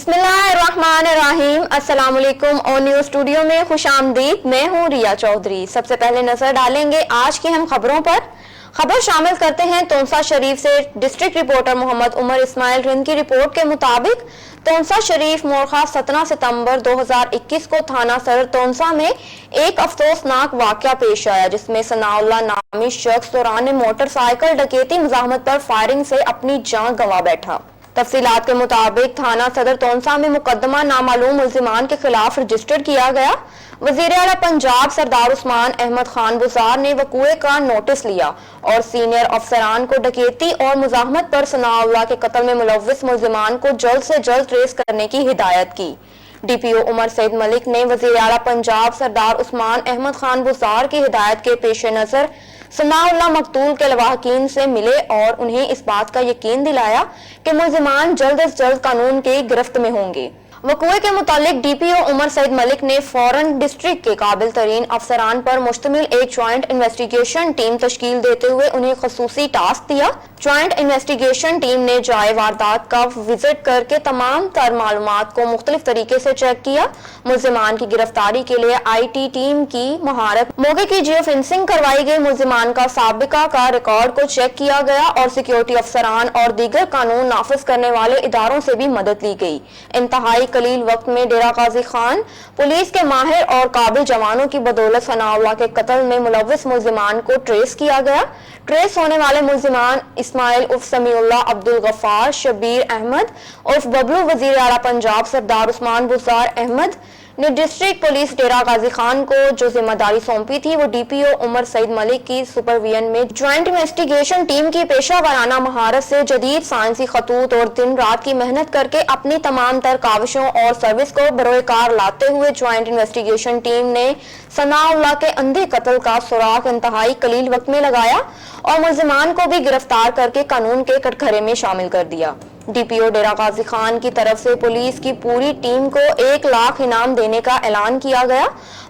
बिस्मिल्लाहिर्रहमानिर्रहीम। अस्सलाम वालेकुम और न्यूज़ स्टूडियो में खुश आमदीद। मैं हूँ रिया चौधरी। सबसे पहले नजर डालेंगे आज की अहम खबरों पर। खबर शामिल करते हैं तोंसा शरीफ से। डिस्ट्रिक्ट रिपोर्टर मोहम्मद उमर इस्माइल रिंद की रिपोर्ट के मुताबिक तोंसा शरीफ मोरखा 17 सितंबर 2021 को थाना सदर तोंसा में एक अफसोसनाक वाकया पेश आया, जिसमें सनाउल्लाह नामी शख्स दौरान मोटरसाइकिल डकैती मुजाहमत पर फायरिंग से अपनी जान गंवा बैठा। तफसीलात के मुताबिक थाना सदर तोंसा में मुकदमा नामालूम मुल्जिमान के खिलाफ रजिस्टर किया गया। वजीर आला पंजाब सरदार उस्मान अहमद खान बुजार ने वकूए का नोटिस लिया और सीनियर अफसरान को डकैती और मुजाहमत पर सनाउल्लाह के कत्ल में मुलव्विस मुल्जिमान को जल्द से जल्द ट्रेस करने की हिदायत की। डीपीओ उमर सईद मलिक ने वजीर आला पंजाब सरदार उस्मान अहमद खान बुजार की हिदायत के पेश नजर सनाउल्लाह मकतूल के लवाहकीन से मिले और उन्हें इस बात का यकीन दिलाया कि मुल्जिमान जल्द से जल्द कानून के गिरफ्त में होंगे। वकूए के मुतालिक डीपीओ उमर सईद मलिक ने फौरन डिस्ट्रिक्ट के काबिल तरीन अफसरान पर मुश्तमिल एक ज्वाइंट इन्वेस्टिगेशन टीम तश्कील देते हुए उन्हें खसूसी टास्क दिया। ज्वाइंट इन्वेस्टिगेशन टीम ने जाए वारदात का विजिट करके तमाम तर मालूमात को मुख्तलिफ तरीके से चेक किया। मुल्जिमान की गिरफ्तारी के लिए IT टीम की महारत, मौके की जियो फेंसिंग करवाई गई। मुल्जिमान का साबिका का रिकॉर्ड को चेक किया गया और सिक्योरिटी अफसरान और दीगर कानून नाफिज करने वाले इदारों से भी मदद ली गई। इंतहाई कलील वक्त में डेरा गाजी खान पुलिस के माहिर और काबिल जवानों की बदौलत सनाउल्लाह के कत्ल में मुलव्विस मुल्जिमान को ट्रेस किया गया। ट्रेस होने वाले मुल्जिमान इस्माइल उर्फ समीउल्लाह, अब्दुल गफ्फार, शबीर अहमद उर्फ बबलू, वजीर आला पंजाब सरदार उस्मान बुजार अहमद ने डिस्ट्रिक्ट पुलिस डेरा गाजी खान को जो जिम्मेदारी सौंपी थी वो डीपीओ उमर सईद मलिक की सुपरविजन में ज्वाइंट इन्वेस्टिगेशन टीम की पेशा वाराना महारत से जदीद साइंसी खतूत और दिन रात की मेहनत करके अपनी तमाम तर काविशों और सर्विस को बरोकार लाते हुए ज्वाइंट इन्वेस्टिगेशन टीम ने सनाउल्लाह के अंधे कत्ल का सुराग इंतहाई कलील वक्त में लगाया और मुल्जिमान को भी गिरफ्तार करके कानून के कटघरे में शामिल कर दिया। डीपीओ डेरा गाजी खान की तरफ से पुलिस की पूरी टीम को 1 लाख इनाम देने का ऐलान किया गया।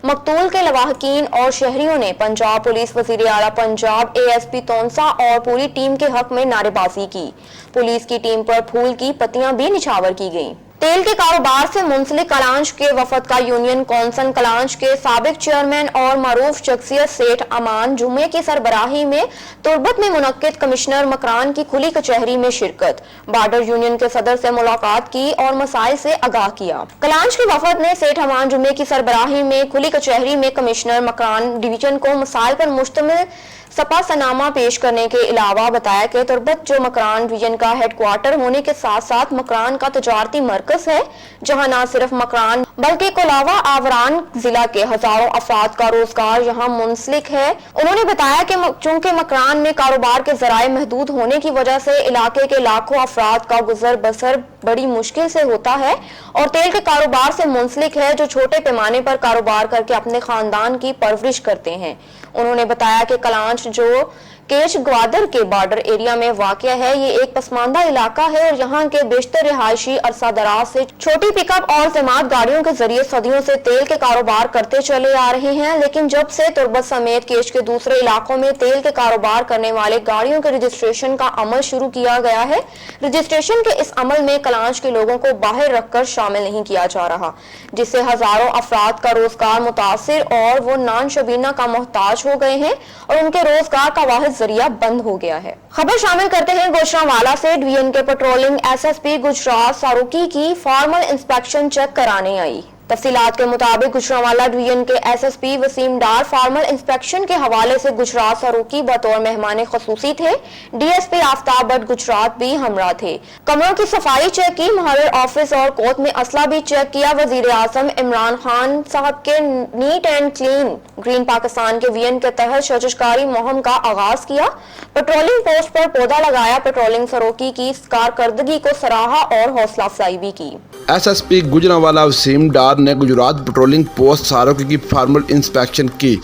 मकतूल के लवाहकीन और शहरियों ने पंजाब पुलिस, वजीर आला पंजाब, ASP तोंसा और पूरी टीम के हक में नारेबाजी की। पुलिस की टीम पर फूल की पत्तियां भी निछावर की गईं। तेल के कारोबार से मुंसलिक कलांच के वफद का यूनियन कौंसल कलांच के साबिक चेयरमैन और मारूफ शख्सियत सेठ अमान जुमे की सरबराही में तुर्बत में मुनक्किद कमिश्नर मकरान की खुली कचहरी में शिरकत, बार्डर यूनियन के सदर से मुलाकात की और मसाइल से आगाह किया। कलांच के वफद ने सेठ अमान जुमे की सरबराही में खुली कचहरी में कमिश्नर मकरान डिवीजन को मसाइल पर मुश्तमिल सपा सनामा पेश करने के अलावा बताया कि तुर्बत जो मकरान डिवीजन का हेडक्वार्टर होने के साथ साथ मकरान का तजारती मरकज है, जहां न सिर्फ मकरान बल्कि कोलावा आवरान जिला के हजारों अफराद का रोजगार यहाँ मुंसलिक है। उन्होंने बताया कि चूंकि मकरान में कारोबार के जराए महदूद होने की वजह से इलाके के लाखों अफराद का गुजर बसर बड़ी मुश्किल से होता है और तेल के कारोबार से मुंसलिक है, जो छोटे पैमाने पर कारोबार करके अपने खानदान की परवरिश करते हैं। उन्होंने बताया कि कलांच जो केश ग्वादर के बॉर्डर एरिया में वाक़या है, ये एक पसमानदा इलाका है और यहाँ के बेशतर रिहायशी अरसा दराज से छोटी पिकअप और जमात गाड़ियों के जरिए सदियों से तेल के कारोबार करते चले आ रहे हैं। लेकिन जब से तुर्बत समेत केश के दूसरे इलाकों में तेल के कारोबार करने वाले गाड़ियों के रजिस्ट्रेशन का अमल शुरू किया गया है, रजिस्ट्रेशन के इस अमल में कलांच के लोगों को बाहर रखकर शामिल नहीं किया जा रहा, जिससे हजारों अफराद का रोजगार मुतासिर और वो नान शबीना का मोहताज हो गए हैं और उनके रोजगार का वाहिद जरिया बंद हो गया है। खबर शामिल करते हैं गुजरांवाला से। डिवीजन के पेट्रोलिंग SSP गुजरात सारूकी की फॉर्मल इंस्पेक्शन चेक कराने आई। तफसीलात के मुताबिक गुजरांवाला डिवीजन के SSP वसीम डार फॉर्मल इंस्पेक्शन के हवाले से गुजरात सारूकी बतौर मेहमान खसूसी थे। DSP आफ्ताब बट गुजरात भी हमरा थे। कमरों की सफाई चेक की, मुहर्रिर ऑफिस और कोर्ट में असला भी चेक किया। वजीर आजम इमरान खान साहब के neat and clean green Pakistan के विजन के तहत शजकारी मुहिम का आगाज किया। पेट्रोलिंग पोस्ट पर पौधा लगाया। पेट्रोलिंग सारूकी की कारकर्दगी को सराहा और हौसला अफजाई भी की। SSP गुजरांवाला वसीम डार ने गुजरात पेट्रोलिंग पोस्ट सारूकी की फॉर्मल इंस्पेक्शन की।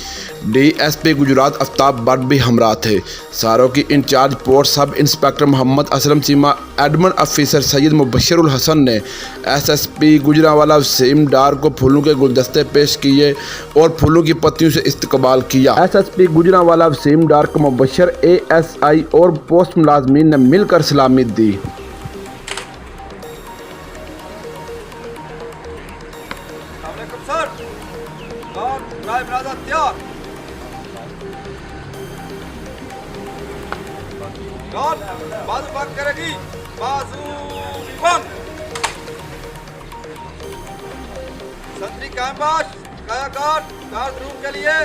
DSP गुजरात आफ्ताब भट्ट भी हमरा थे। Saruki incharge post sub inspector Mohammad Aslam Cheema, admin officer Syed Mubasharul Hasan ने SSP गुजरांवाला वसीम डार को फूलों के गुलदस्ते पेश किए और फूलों की पत्तियों से इस्तकबाल किया। SSP गुजरांवाला वसीम डार को मुबशर, ASI और पोस्ट मुलाजमीन ने मिलकर सलामी दी। सर और राय बरादर तैयार और बाजू बंद करेगी बाजू बंद संतरी कैंपास कायाकार कार रूम के लिए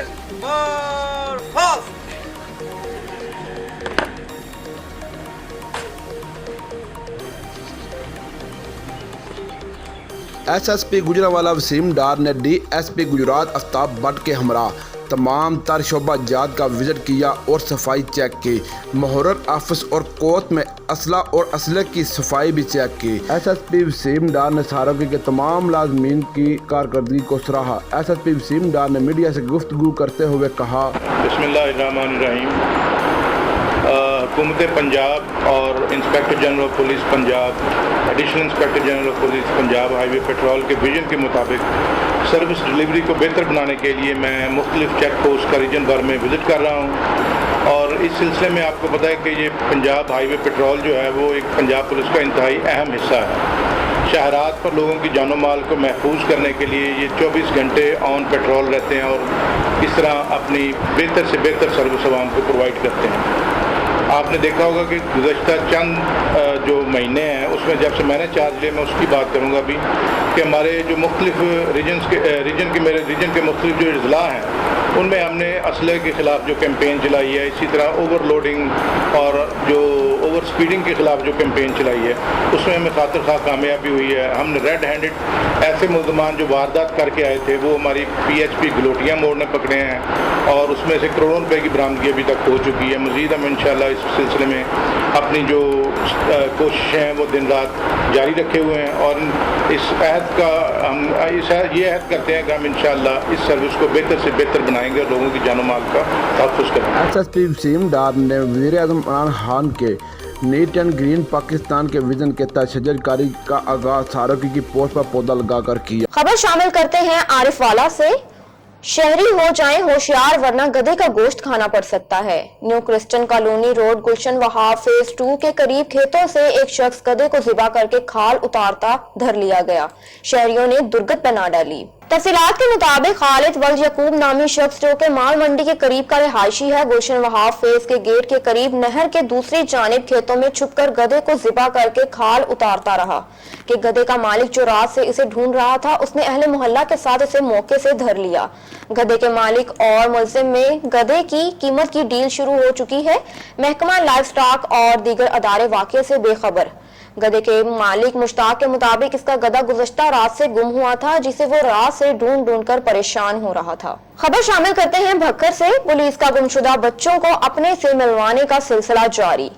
फास्ट एसएसपी गुजरांवाला वसीम डार ने डीएसपी गुजरात आफ्ताब भट्ट के हमरा तमाम तर शोबा जात का विजिट किया और सफाई चेक की। मुहर्रर ऑफिस और कोर्ट में असला और असले की सफाई भी चेक की। एसएसपी वसीम डार ने सहारनपुर के तमाम लाजमीन की कारकर्दगी को सराहा। एसएसपी वसीम डार ने मीडिया से गुफ्तगू करते हुए कहा, बिस्मिल्लाहिर्रहमानिर्रहीम। हुकूमत पंजाब और inspector general police Punjab, additional inspector general police Punjab highway petrol के विजन के मुताबिक सर्विस डिलीवरी को बेहतर बनाने के लिए मैं मुख्तलिफ चेक पोस्ट का रीजन भर में विज़िट कर रहा हूँ। और इस सिलसिले में आपको पता है कि ये पंजाब हाईवे पेट्रोल जो है वो एक पंजाब पुलिस का इंतहाई अहम हिस्सा है। शहरात पर लोगों की जानो माल को महफूज करने के लिए ये 24 घंटे ऑन पेट्रोल रहते हैं और इस तरह अपनी बेहतर से बेहतर सर्विस आवाम को प्रोवाइड करते हैं। आपने देखा होगा कि गुज़श्ता चंद जो महीने हैं उसमें जब से मैंने चार्ज लिया, मैं उसकी बात करूंगा भी कि हमारे जो मुख्तलिफ रीजन के मुख्तलिफ जो अजला हैं उनमें हमने असले के ख़िलाफ़ जो कैंपेन चलाई है, इसी तरह ओवरलोडिंग और जो ओवर स्पीडिंग के ख़िलाफ़ जो कैंपेन चलाई है उसमें हमें खातिर खा कामयाबी हुई है। हमने रेड हैंडेड ऐसे मुल्ज़मान जो वारदात करके आए थे वो हमारी PHP गलोटिया मोड़ में पकड़े हैं और उसमें से करोड़ों रुपए की बरामदगी अभी तक हो चुकी है। मज़ीद हम इंशाअल्लाह इस सिलसिले में अपनी जो कोशिशें हैं वो दिन रात जारी रखे हुए हैं और इस अहद का हम ये अहद करते हैं कि हम इंशाअल्लाह इस सर्विस को बेहतर से बेहतर बनाएंगे और लोगों की जानो माल का तहफ़्फ़ुज़ करेंगे। एसएसपी वसीम डार ने वज़ीर-ए-आज़म इमरान खान के नीट एंड ग्रीन पाकिस्तान के विजन के तहत शजरकारी का आगाज सहारनपुर की पोस्ट पर पौधा लगाकर किया। खबर शामिल करते हैं आरिफ वाला से। शहरी हो जाएं होशियार वरना गधे का गोश्त खाना पड़ सकता है। न्यू क्रिस्टन कॉलोनी रोड गुलशन वहाब फेज 2 के करीब खेतों से एक शख्स गधे को ज़िबा करके खाल उतारता धर लिया गया। शहरियों ने दुर्गत बना डाली। तफसीलात के मुताबिक खालिद वल्द यकूब नामी शख्स जो के माल मंडी के करीब का रिहायशी है, गुलशन वहाब फेज के गेट के करीब नहर के दूसरी जानिब खेतों में छुपकर गधे को ज़िबा करके खाल उतारता रहा कि गधे का मालिक जो रात से इसे ढूंढ रहा था उसने अहले मोहल्ला के साथ इसे मौके से धर लिया। गधे के मालिक और मुल्जिम में गधे की कीमत की डील शुरू हो चुकी है। महकमा लाइव स्टॉक और दीगर अदारे वाक़े से बेखबर। गधे के मालिक मुश्ताक के मुताबिक इसका गधा गुज़श्ता रात से गुम हुआ था जिसे वो रात से ढूंढ ढूंढ कर परेशान हो रहा था। खबर शामिल करते हैं भक्कर से। पुलिस का गुमशुदा बच्चों को अपने से मिलवाने का सिलसिला जारी।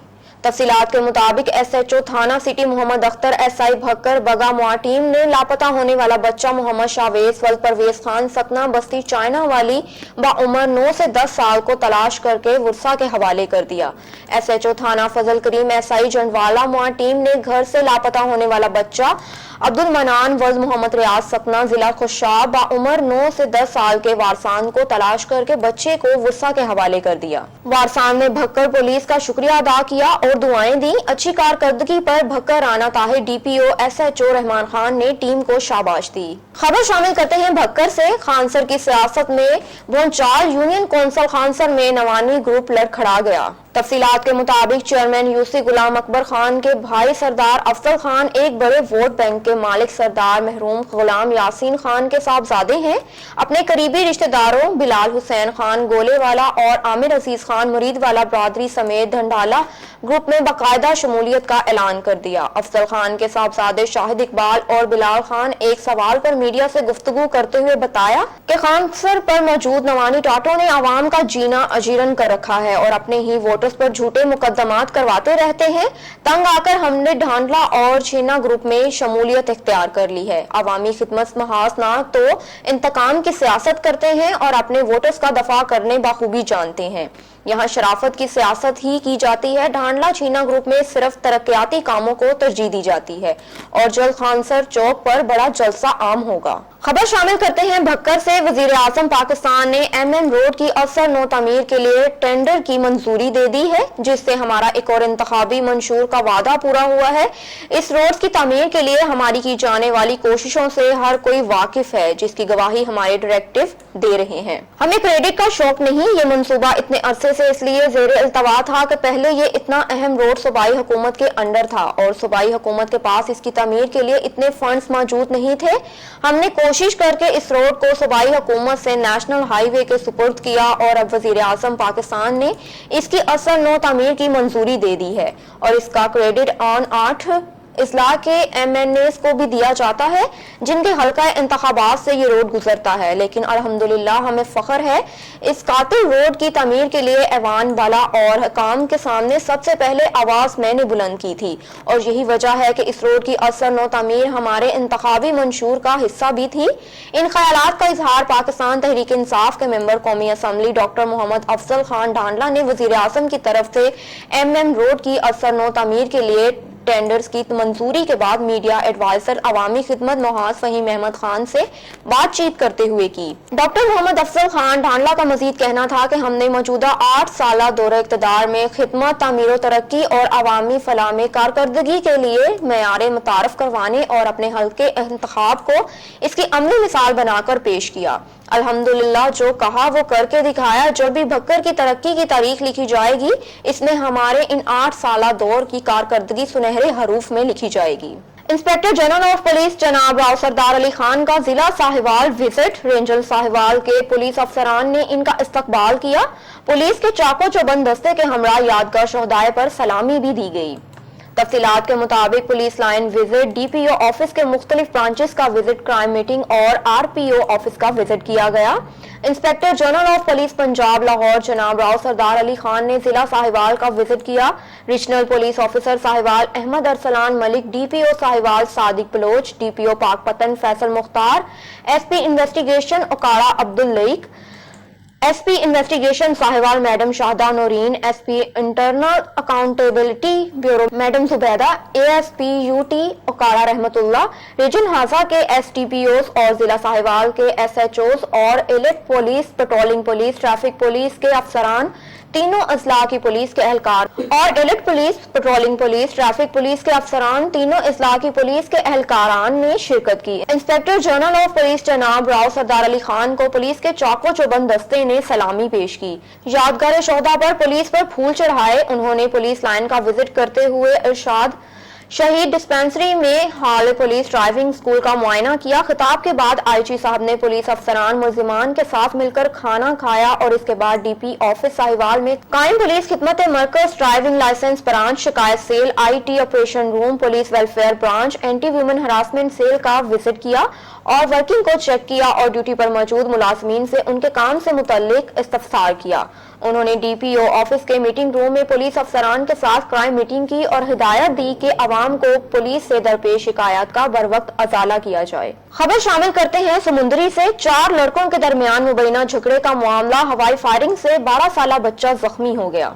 तफसीलात के मुताबिक SHO थाना सिटी मोहम्मद अख्तर SI भक्कर बगा मुआ टीम ने लापता होने वाला बच्चा मोहम्मद शावेज वल्द परवेज खान सकना बस्ती चाइना वाली बाउमर 9 से 10 साल को तलाश करके वुरसा के हवाले कर दिया। SHO थाना फजल करीम SI जंडवाला मुआ टीम ने घर से लापता होने वाला बच्चा अब्दुल मनान वल्द मोहम्मद रियाज सकना जिला खुशाब बाउमर 9 से 10 साल के वारसान को तलाश करके बच्चे को वुरसा के हवाले कर दिया। वारसान ने भक्कर पुलिस का शुक्रिया अदा किया और दुआएं दी। अच्छी कारकर्दगी पर भक्कर राना ताहिर DPO SHO रहमान खान ने टीम को शाबाश दी। खबर शामिल करते हैं भक्कर से। खानसर की सियासत में भोंचाल यूनियन कौंसिल खानसर में नवानी ग्रुप लड़ खड़ा गया। तफसीलात के मुताबिक चेयरमैन यूसी गुलाम अकबर खान के भाई सरदार अफजल खान एक बड़े वोट बैंक के मालिक सरदार महरूम गुलाम यासीन खान के साहबजादे हैं। अपने करीबी रिश्तेदारों बिलाल हुसैन खान गोलेवाला और आमिर अजीज खान मुरीदवाला बरादरी समेत ढंडाला ग्रुप में बाकायदा शमूलियत का ऐलान कर दिया। अफजल खान के साहबजादे शाहिद इकबाल और बिलाल खान एक सवाल पर मीडिया से गुफ्तगू करते हुए बताया कि खानसर पर मौजूद नवानी टाटों ने आवाम का जीना अजीरन कर रखा है और अपने ही वोटर्स पर झूठे मुकदमात करवाते रहते हैं। तंग आकर हमने ढांडला और छीना ग्रुप में शमूलियत इख्तियार कर ली है। अवामी खिदमत महाज ना तो इंतकाम की सियासत करते हैं और अपने वोटर्स का दफा करने बाखूबी जानते हैं। यहाँ शराफत की सियासत ही की जाती है। ढांडला छीना ग्रुप में सिर्फ तरक्याती कामों को तरजीह दी जाती है और जल्द खानसर चौक पर बड़ा जलसा आम होगा। खबर शामिल करते हैं भक्कर से। वजीर आजम पाकिस्तान ने MM रोड की असर नो तामीर के लिए टेंडर की मंजूरी दे दी है, जिससे हमारा एक और इंतखाबी मंशूर का वादा पूरा हुआ है। इस रोड की तामीर के लिए हमारी की जाने वाली कोशिशों से हर कोई वाकिफ है, जिसकी गवाही हमारे डायरेक्टिव दे रहे हैं। हमें क्रेडिट का शौक नहीं, ये मंसूबा इतने अरसे से इसलिए ज़ेरे इल्तवा था कि पहले ये इतना अहम रोड सूबाई हुकूमत के अंडर था और सूबाई हुकूमत के पास इसकी तामीर के लिए इतने फंड्स मौजूद नहीं थे। हमने कोशिश करके इस रोड को सूबाई हुकूमत से नेशनल हाईवे के सुपुर्द किया और अब वजीर आजम पाकिस्तान ने इसकी असर नो तामीर की मंजूरी दे दी है और इसका क्रेडिट ऑन 8 इस्लाह के MNAs को भी दिया जाता है, जिनके हल्का इंतखाबात से ये रोड गुजरता है। लेकिन अल्हम्दुलिल्लाह हमें फख्र है, इस कातिल रोड की तामीर के लिए ऐवान बाला और हकाम के सामने सबसे पहले आवाज मैंने बुलंद की थी और यही वजह है कि इस रोड की असर नो तामीर हमारे इंतखाबी मंशूर का हिस्सा भी थी। इन ख्यालात का इजहार पाकिस्तान तहरीक इंसाफ के मेंबर कौमी असम्बली डॉक्टर मोहम्मद अफजल खान ढांडला ने वजीर आजम की तरफ से MM रोड की असर नो तामीर के लिए टेंडर्स की मंजूरी के बाद मीडिया एडवाइजर अवामी खिदमत नौहास फहीम अहमद खान से बातचीत करते हुए की। डॉक्टर मोहम्मद अफजल खान ढांडला का मजीद कहना था कि हमने मौजूदा 8 साल दौरे इक़्तिदार में खिदमत, तामीर तरक्की और अवामी फलाह में कारकर्दगी के लिए मयारे मुतारफ करवाने और अपने हल्के इंतखाब को इसकी अमली मिसाल बनाकर पेश किया। अल्हम्दुलिल्लाह जो कहा वो करके दिखाया। जब भी भक्कर की तरक्की की तारीख लिखी जाएगी, इसमें हमारे इन 8 साल दौर की कारकर्दगी सुनहरे हरूफ में लिखी जाएगी। इंस्पेक्टर जनरल ऑफ पुलिस जनाब राव सरदार अली खान का जिला साहिवाल विजिट। रेंजर साहिवाल के पुलिस अफसरान ने इनका इस्तकबाल किया। पुलिस के चाको चौबंद दस्ते के हमरा यादगार शोहदाए पर सलामी भी दी गई। तफसीलात के मुताबिक police line visit, DPO office के मुख्तलिफ ब्रांचेस का विजिट, क्राइम मीटिंग और RPO ऑफिस का विजिट किया गया। Inspector general of police Punjab Lahore जनाब राव सरदार अली खान ने जिला साहिवाल का विजिट किया। Regional police officer Sahiwal Ahmad Arsalan Malik, DPO Sahiwal Sadiq Baloch, DPO Pakpattan Faisal Mukhtar, SP investigation Okara Abdul Laeeq, SP investigation Sahiwal madam Shahida Naureen, SP internal accountability bureau madam Zubaida, ASP UT Okara Rahmatullah, region हाजा के STPOs और जिला साहिवाल के SHOs और elite police, patrolling police, traffic police के अफसरान, तीनों अजला की पुलिस के एहलकार और elite police, patrolling police, traffic police के अफसरान, तीनों अजला की पुलिस के एहलकारान ने शिरकत की। इंस्पेक्टर जनरल ऑफ पुलिस जनाब राव सरदार अली खान को पुलिस के चाको चौबंद दस्ते ने सलामी पेश की। यादगार शोहदा पर पुलिस पर फूल चढ़ाए। उन्होंने पुलिस लाइन का विजिट करते हुए इरशाद शहीद डिस्पेंसरी में हाल पुलिस ड्राइविंग स्कूल का मुआयना किया। खिताब के बाद IG साहब ने पुलिस अफसरान मुल्जिमान के साथ मिलकर खाना खाया और इसके बाद DP ऑफिस साहिवाल में कायम पुलिस खिदमत मरकज, ड्राइविंग लाइसेंस ब्रांच, शिकायत cell, IT operation room, police welfare branch, anti women harassment cell का विजिट किया और वर्किंग को चेक किया और ड्यूटी पर मौजूद मुलाजमीन से उनके काम से मुतल्लिक इस्तफसार किया। उन्होंने DPO ऑफिस के मीटिंग रूम में पुलिस अफसरान के साथ क्राइम मीटिंग की और हिदायत दी कि अवाम को पुलिस से दरपेश शिकायत का बर वक्त अजाला किया जाए। खबर शामिल करते हैं समुंदरी से। 4 लड़कों के दरमियान मुबैना झगड़े का मामला, हवाई फायरिंग से 12 साल बच्चा जख्मी हो गया।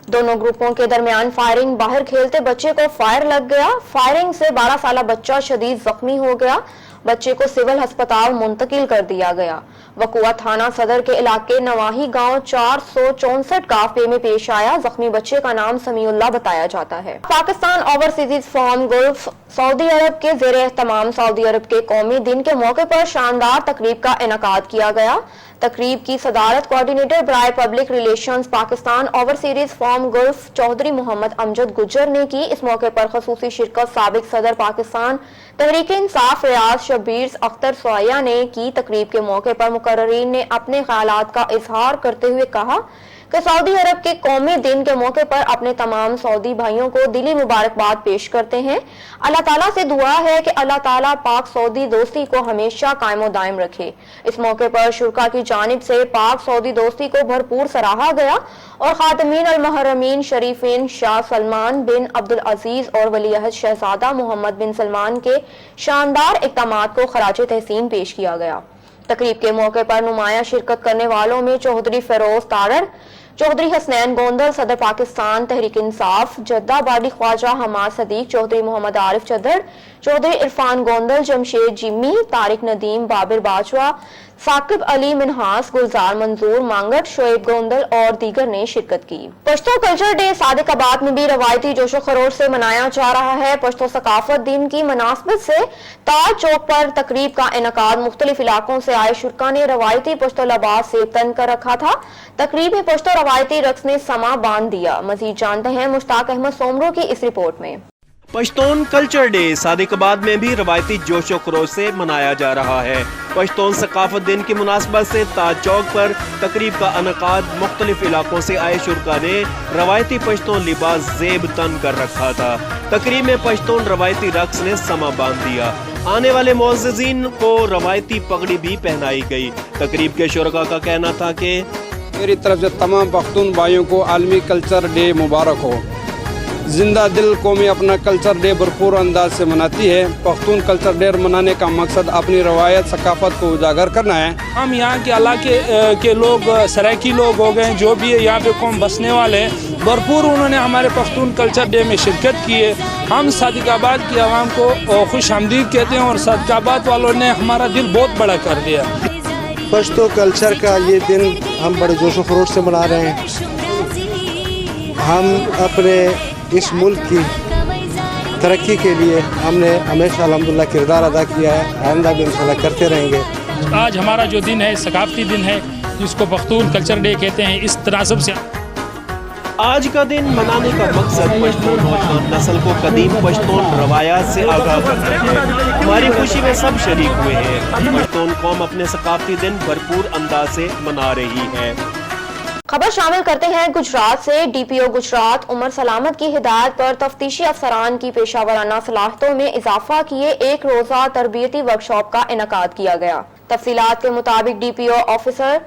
दोनों ग्रुपों के दरमियान फायरिंग, बाहर खेलते बच्चे को फायर लग गया। फायरिंग से 12 साल बच्चा शदीद जख्मी हो गया। बच्चे को सिविल अस्पताल मुंतकिल कर दिया गया। वकुआ थाना सदर के इलाके नवाही गांव 464 काफे में पेश आया। जख्मी बच्चे का नाम समीउल्लाह बताया जाता है। पाकिस्तान ओवरसीज फॉर्म गल्फ सऊदी अरब के ज़ेरे एहतमाम सऊदी अरब के कौमी दिन के मौके पर शानदार तकरीब का इनेकाद किया गया। तकरीब की सदारत कोऑर्डिनेटर बराए public relations Pakistan overseas forum Gulf Chaudhry Mohammad Amjad Gujjar ने की। इस मौके पर खसूसी शिरकत साबिक सदर पाकिस्तान तहरीक इंसाफ रियाज शब्बीर अख्तर सोया ने की। तकरीब के मौके पर मुकर्ररीन ने अपने ख्यालात का इजहार करते हुए कहा कि सऊदी अरब के कौमी दिन के मौके पर अपने तमाम सऊदी भाइयों को दिली मुबारकबाद पेश करते हैं। अल्लाह ताला से दुआ है कि अल्लाह ताला पाक सऊदी दोस्ती को हमेशा कायम दायम रखे। इस मौके पर शुरका की जानिब से पाक सऊदी दोस्ती को भरपूर सराहा गया और खातमीन अल महरमीन शरीफीन शाह सलमान बिन अब्दुल अजीज और वलीअहद शहजादा मोहम्मद बिन सलमान के शानदार इक़दामात को खराज तहसीन पेश किया गया। तकरीब के मौके पर नुमाया शिरकत करने वालों में चौधरी फेरोज तारड़, चौधरी हसनैन गोंदल सदर पाकिस्तान तहरीक इंसाफ, जद्दा बाडी ख्वाजा हमाद सदीक, चौधरी मोहम्मद आरिफ चदर, चौधरी इरफान गोंदल, जमशेद जिम्मी, तारिक नदीम, बाबिर बाजवा, साकिब अली मिनहास, गुलजार मंजूर, मांगट, शोएब गोंदल और दीगर ने शिरकत की। पश्तो कल्चर डे सादिकाबाद में भी रवायती जोशो खरोश से मनाया जा रहा है। पश्तो सकाफत दिन की मुनासबत से ताज चौक पर तकरीब का इनकाद मुख्तलिफ इलाकों से आए शुरका ने रवायती पश्तो लिबास से तन कर रखा था। तकरीब में पश्तो रवायती रक्स ने समा बांध दिया। मजीद जानते हैं मुश्ताक अहमद सोमरो की इस रिपोर्ट में। पश्तून कल्चर डे सादिकाबाद में भी रवायती जोशो खरोश से मनाया जा रहा है। पश्तून सकाफत दिन की मुनासबत से ताज चौक पर तकरीब का इनकाद मुख्तलिफ इलाकों से आए शुरका ने रवायती पश्तून लिबास ज़ेब तन कर रखा था। तकरीब में पश्तून रवायती रक्स ने समा बांध दिया। आने वाले मुअज़्ज़िज़ीन को रवायती पगड़ी भी पहनाई गई। तकरीब के शुरका का कहना था कि मेरी तरफ से तमाम पख्तून भाइयों को आलमी कल्चर डे मुबारक हो। जिंदा दिल कौमी अपना कल्चर डे भरपूर अंदाज से मनाती है। पख्तून कल्चर डे मनाने का मकसद अपनी रवायत सकाफत को उजागर करना है। हम यहाँ के इलाके के लोग सराइकी लोग हो गए, जो भी है यहाँ पे कौम बसने वाले हैं, भरपूर उन्होंने हमारे पख्तून कल्चर डे में शिरकत की है। हम सादिकाबाद की आवाम को खुश आमदीद कहते हैं और सादिकाबाद वालों ने हमारा दिल बहुत बड़ा कर दिया। पश्तो कल्चर का ये दिन हम बड़े जोशो खरोश से मना रहे हैं। हम अपने इस मुल्क की तरक्की के लिए हमने हमेशा अल्हम्दुलिल्लाह किरदार अदा किया है, आइंदा भी इंशाल्लाह करते रहेंगे। आज हमारा जो दिन है सकाफती दिन है, जिसको पख्तून कल्चर डे कहते हैं। इस तनासब से आज का दिन मनाने का मकसद पश्तून नौजवान नस्ल को कदीम पश्तून रवायात से आगाह करना है। हमारी खुशी में सब शरीक हुए हैं। पश्तून कौम अपने सकाफती दिन भरपूर अंदाज से मना रही है। खबर शामिल करते हैं गुजरात से। डीपीओ गुजरात उमर सलामत की हिदायत पर तफ्तीशी अफसरान की पेशावराना सलाहियतों में इजाफा किए एक रोजा तरबियती वर्कशॉप का इनकाद किया गया। तफसीलात के मुताबिक डीपीओ ऑफिसर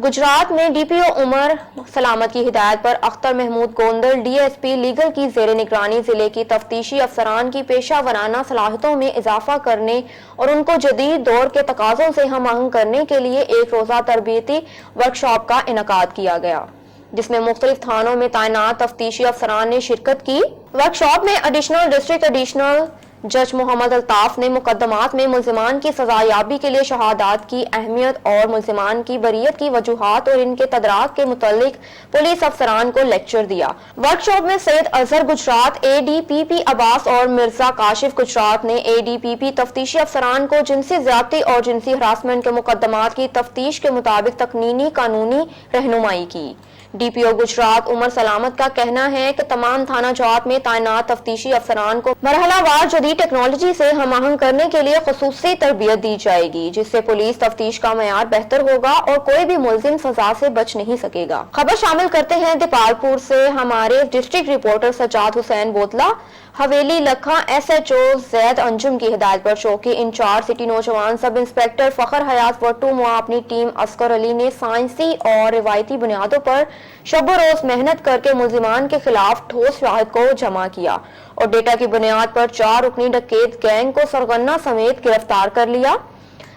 गुजरात में डीपीओ उमर सलामत की हिदायत पर अख्तर महमूद गोंदल डीएसपी लीगल की जेर निगरानी जिले की तफ्तीशी अफसरान की पेशा वराना सलाहियतों में इजाफा करने और उनको जदीद दौर के तकाज़ों से हम आहंग करने के लिए एक रोज़ा तरबियती वर्कशॉप का इनकाद किया गया, जिसमें मुख्तलिफ थानों में तैनात तफ्तीशी अफसरान ने शिरकत की। वर्कशॉप में एडिशनल जज मोहम्मद अल्ताफ ने मुकदमात में मुल्जिमान की सजायाबी के लिए शहादात की अहमियत और मुल्जिमान की बरीयत की वजूहात और इनके तदराक के मुतालिक पुलिस अफसरान को लेक्चर दिया। वर्कशॉप में सैयद अजहर गुजरात एडीपीपी अब्बास और मिर्जा काशिफ गुजरात ने एडीपीपी तफ्तीशी अफसरान को जिनसी ज्यादती और जिनसी हरासमेंट के मुकदमात की तफ्तीश के मुताबिक तकनीनी कानूनी रहनुमाई की। डीपीओ गुजरात उमर सलामत का कहना है कि तमाम थाना जात में तैनात तफ्तीशी अफसरान को मरहलावार जदीद टेक्नोलॉजी से हम आहंग करने के लिए खुसूसी तरबियत दी जाएगी, जिससे पुलिस तफ्तीश का मयार बेहतर होगा और कोई भी मुल्जिम सजा से बच नहीं सकेगा। खबर शामिल करते हैं दीपालपुर से। हमारे डिस्ट्रिक्ट रिपोर्टर सज्जाद हुसैन बोतला हवेली लखा एसएचओ जैद अंजुम की हिदायत पर चौकी इंचार्ज सिटी नौजवान सब इंस्पेक्टर फखर हयात वट्टू मुआ अपनी टीम अस्कर अली ने साइंसी और रिवायती बुनियादों पर शब रोज मेहनत करके मुल्जिमान के खिलाफ ठोस शवाहिद को जमा किया और डेटा की बुनियाद पर 4 रुकनी डकैत गैंग को सरगना समेत गिरफ्तार कर लिया,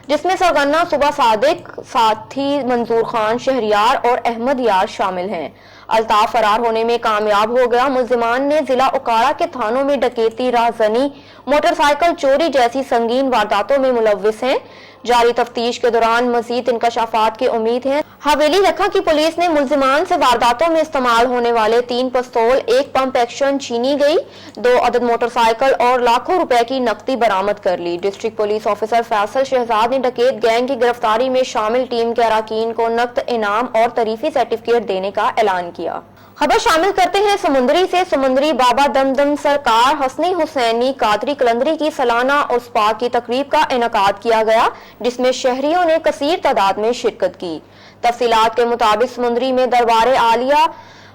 जिसमें सरगना सुबह सादिक, साथी मंजूर खान, शहरियार और अहमद यार शामिल हैं। अल्ताफ फरार होने में कामयाब हो गया। मुल्जिमान ने जिला उकाड़ा के थानों में डकैती, राहजनी, मोटरसाइकिल चोरी जैसी संगीन वारदातों में मुलव्विस हैं। जारी तफ्तीश के दौरान मजीद इंकशाफात की उम्मीद है। हवेली लखा की पुलिस ने मुल्जिमान से वारदातों में इस्तेमाल होने वाले 3 पिस्तौल, 1 पंप एक्शन छीनी गई, 2 अदद मोटरसाइकिल और लाखों रुपए की नकदी बरामद कर ली। District police officer Faisal Shahzad ने डकैत गैंग की गिरफ्तारी में शामिल टीम के अराकीन को नकद इनाम और तरीफी सर्टिफिकेट देने का ऐलान किया। खबर शामिल करते हैं समुंदरी से। समुंदरी बाबा दमदम सरकार हसनी हुसैनी कादरी कलंदरी की सालाना उर्स पाक की तकरीब का इनकाद किया गया, जिसमें शहरियों ने कसीर तादाद में शिरकत की। तफसीलात के मुताबिक समुंदरी में दरबार आलिया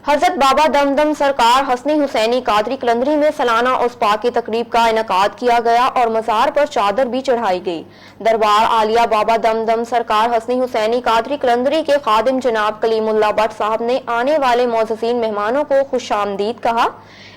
हजरत बाबा दमदम सरकार हसनी हुसैनी कादरी कलंदरी में सालाना उर्स पाक की तकरीब का इनकाद किया गया और मज़ार पर चादर भी चढ़ाई गई। दरबार आलिया बाबा दमदम सरकार हसनी हुसैनी कादरी कलंदरी के खादिम जनाब कलीमुल्लाह भट्ट साहब ने आने वाले मोअज़्ज़िज़ीन मेहमानों को खुशामदीद कहा।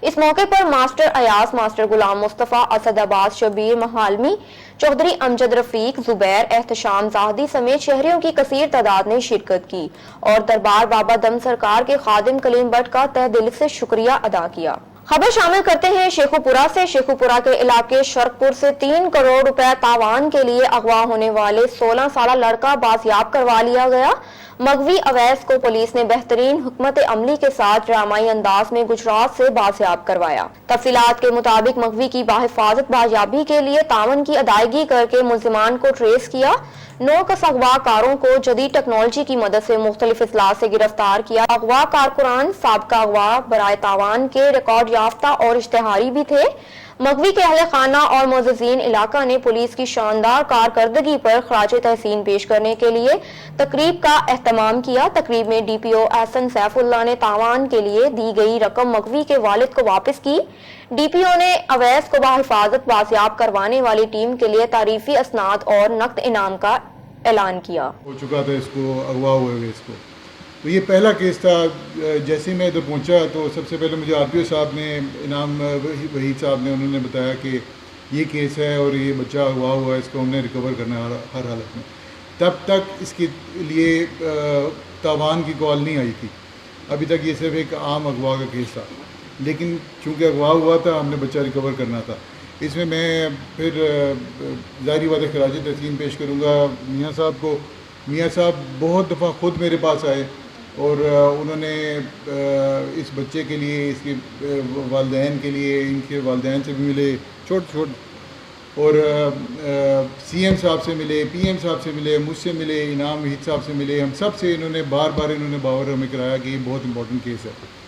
इस मौके पर मास्टर अयास, मास्टर गुलाम मुस्तफ़ा, असद अब्बास, शबीर महालमी, चौधरी अमजद रफीक, जुबैर, एहतशाम जाहदी समेत शहरियों की कसीर तादाद ने शिरकत की और दरबार बाबा दम सरकार के खादिम कलीम भट्ट का तहे दिल से शुक्रिया अदा किया। खबर शामिल करते हैं शेखुपुरा से। शेखुपुरा के इलाके शरकपुर से 3 करोड़ रुपए तावान के लिए अगवा होने वाले 16 साला लड़का बाजियाब करवा लिया गया। मगवी अवैस को पुलिस ने बेहतरीन हुकमत अमली के साथ ड्रामाई अंदाज में गुजरात से बाजियाब करवाया। तफसीलात के मुताबिक मगवी की बाहिफाजत बाजियाबी के लिए तावन की अदायगी करके मुल्जिमान को ट्रेस किया। 9 अगवाकारों को जदीद टेक्नोलॉजी की मदद से मुख्तलिफ इस्लाह से गिरफ्तार किया। अगवा कारकुरान साबका अगवा बराए तावान के रिकॉर्ड याफ्ता और इश्तेहारी भी थे। मगवी के अहले खाना और मोअज़्ज़िज़ीन इलाका ने पुलिस की शानदार कारकर्दगी पर खराज तहसीन पेश करने के लिए तकरीब का एहतमाम किया। तकरीब में DPO एहसन सैफुल्लाह ने तावान के लिए दी गई रकम मगवी के वालिद को वापस की। DPO ने अवैस को बाहिफाजत बाजियाब करवाने वाली टीम के लिए तारीफी असनाद और नकद इनाम का ऐलान किया। हो चुका था इसको, अगवा हुए हुए इसको, तो ये पहला केस था। जैसे ही मैं इधर पहुंचा तो सबसे पहले मुझे RPO साहब ने, इनाम वहीद साहब ने, उन्होंने बताया कि ये केस है और ये बच्चा अगवा हुआ है, इसको हमने रिकवर करना है हर हालत में। तब तक इसके लिए तावान की कॉल नहीं आई थी। अभी तक ये सिर्फ एक आम अगवा का केस था, लेकिन चूँकि अगवा हुआ था हमने बच्चा रिकवर करना था। इसमें मैं फिर ज़ाहिरी बात है खराज तहसीन पेश करूँगा मियाँ साहब को। मियाँ साहब बहुत दफ़ा ख़ुद मेरे पास आए और उन्होंने इस बच्चे के लिए, इसके वालिदैन के लिए, इनके वालिदैन से भी मिले, छोट और CM साहब से मिले, PM साहब से मिले, मुझसे मिले, इनाम वहीद साहब से मिले। हम सब से इन्होंने बार बार बावर हमें कराया कि ये बहुत इंपॉर्टेंट केस है।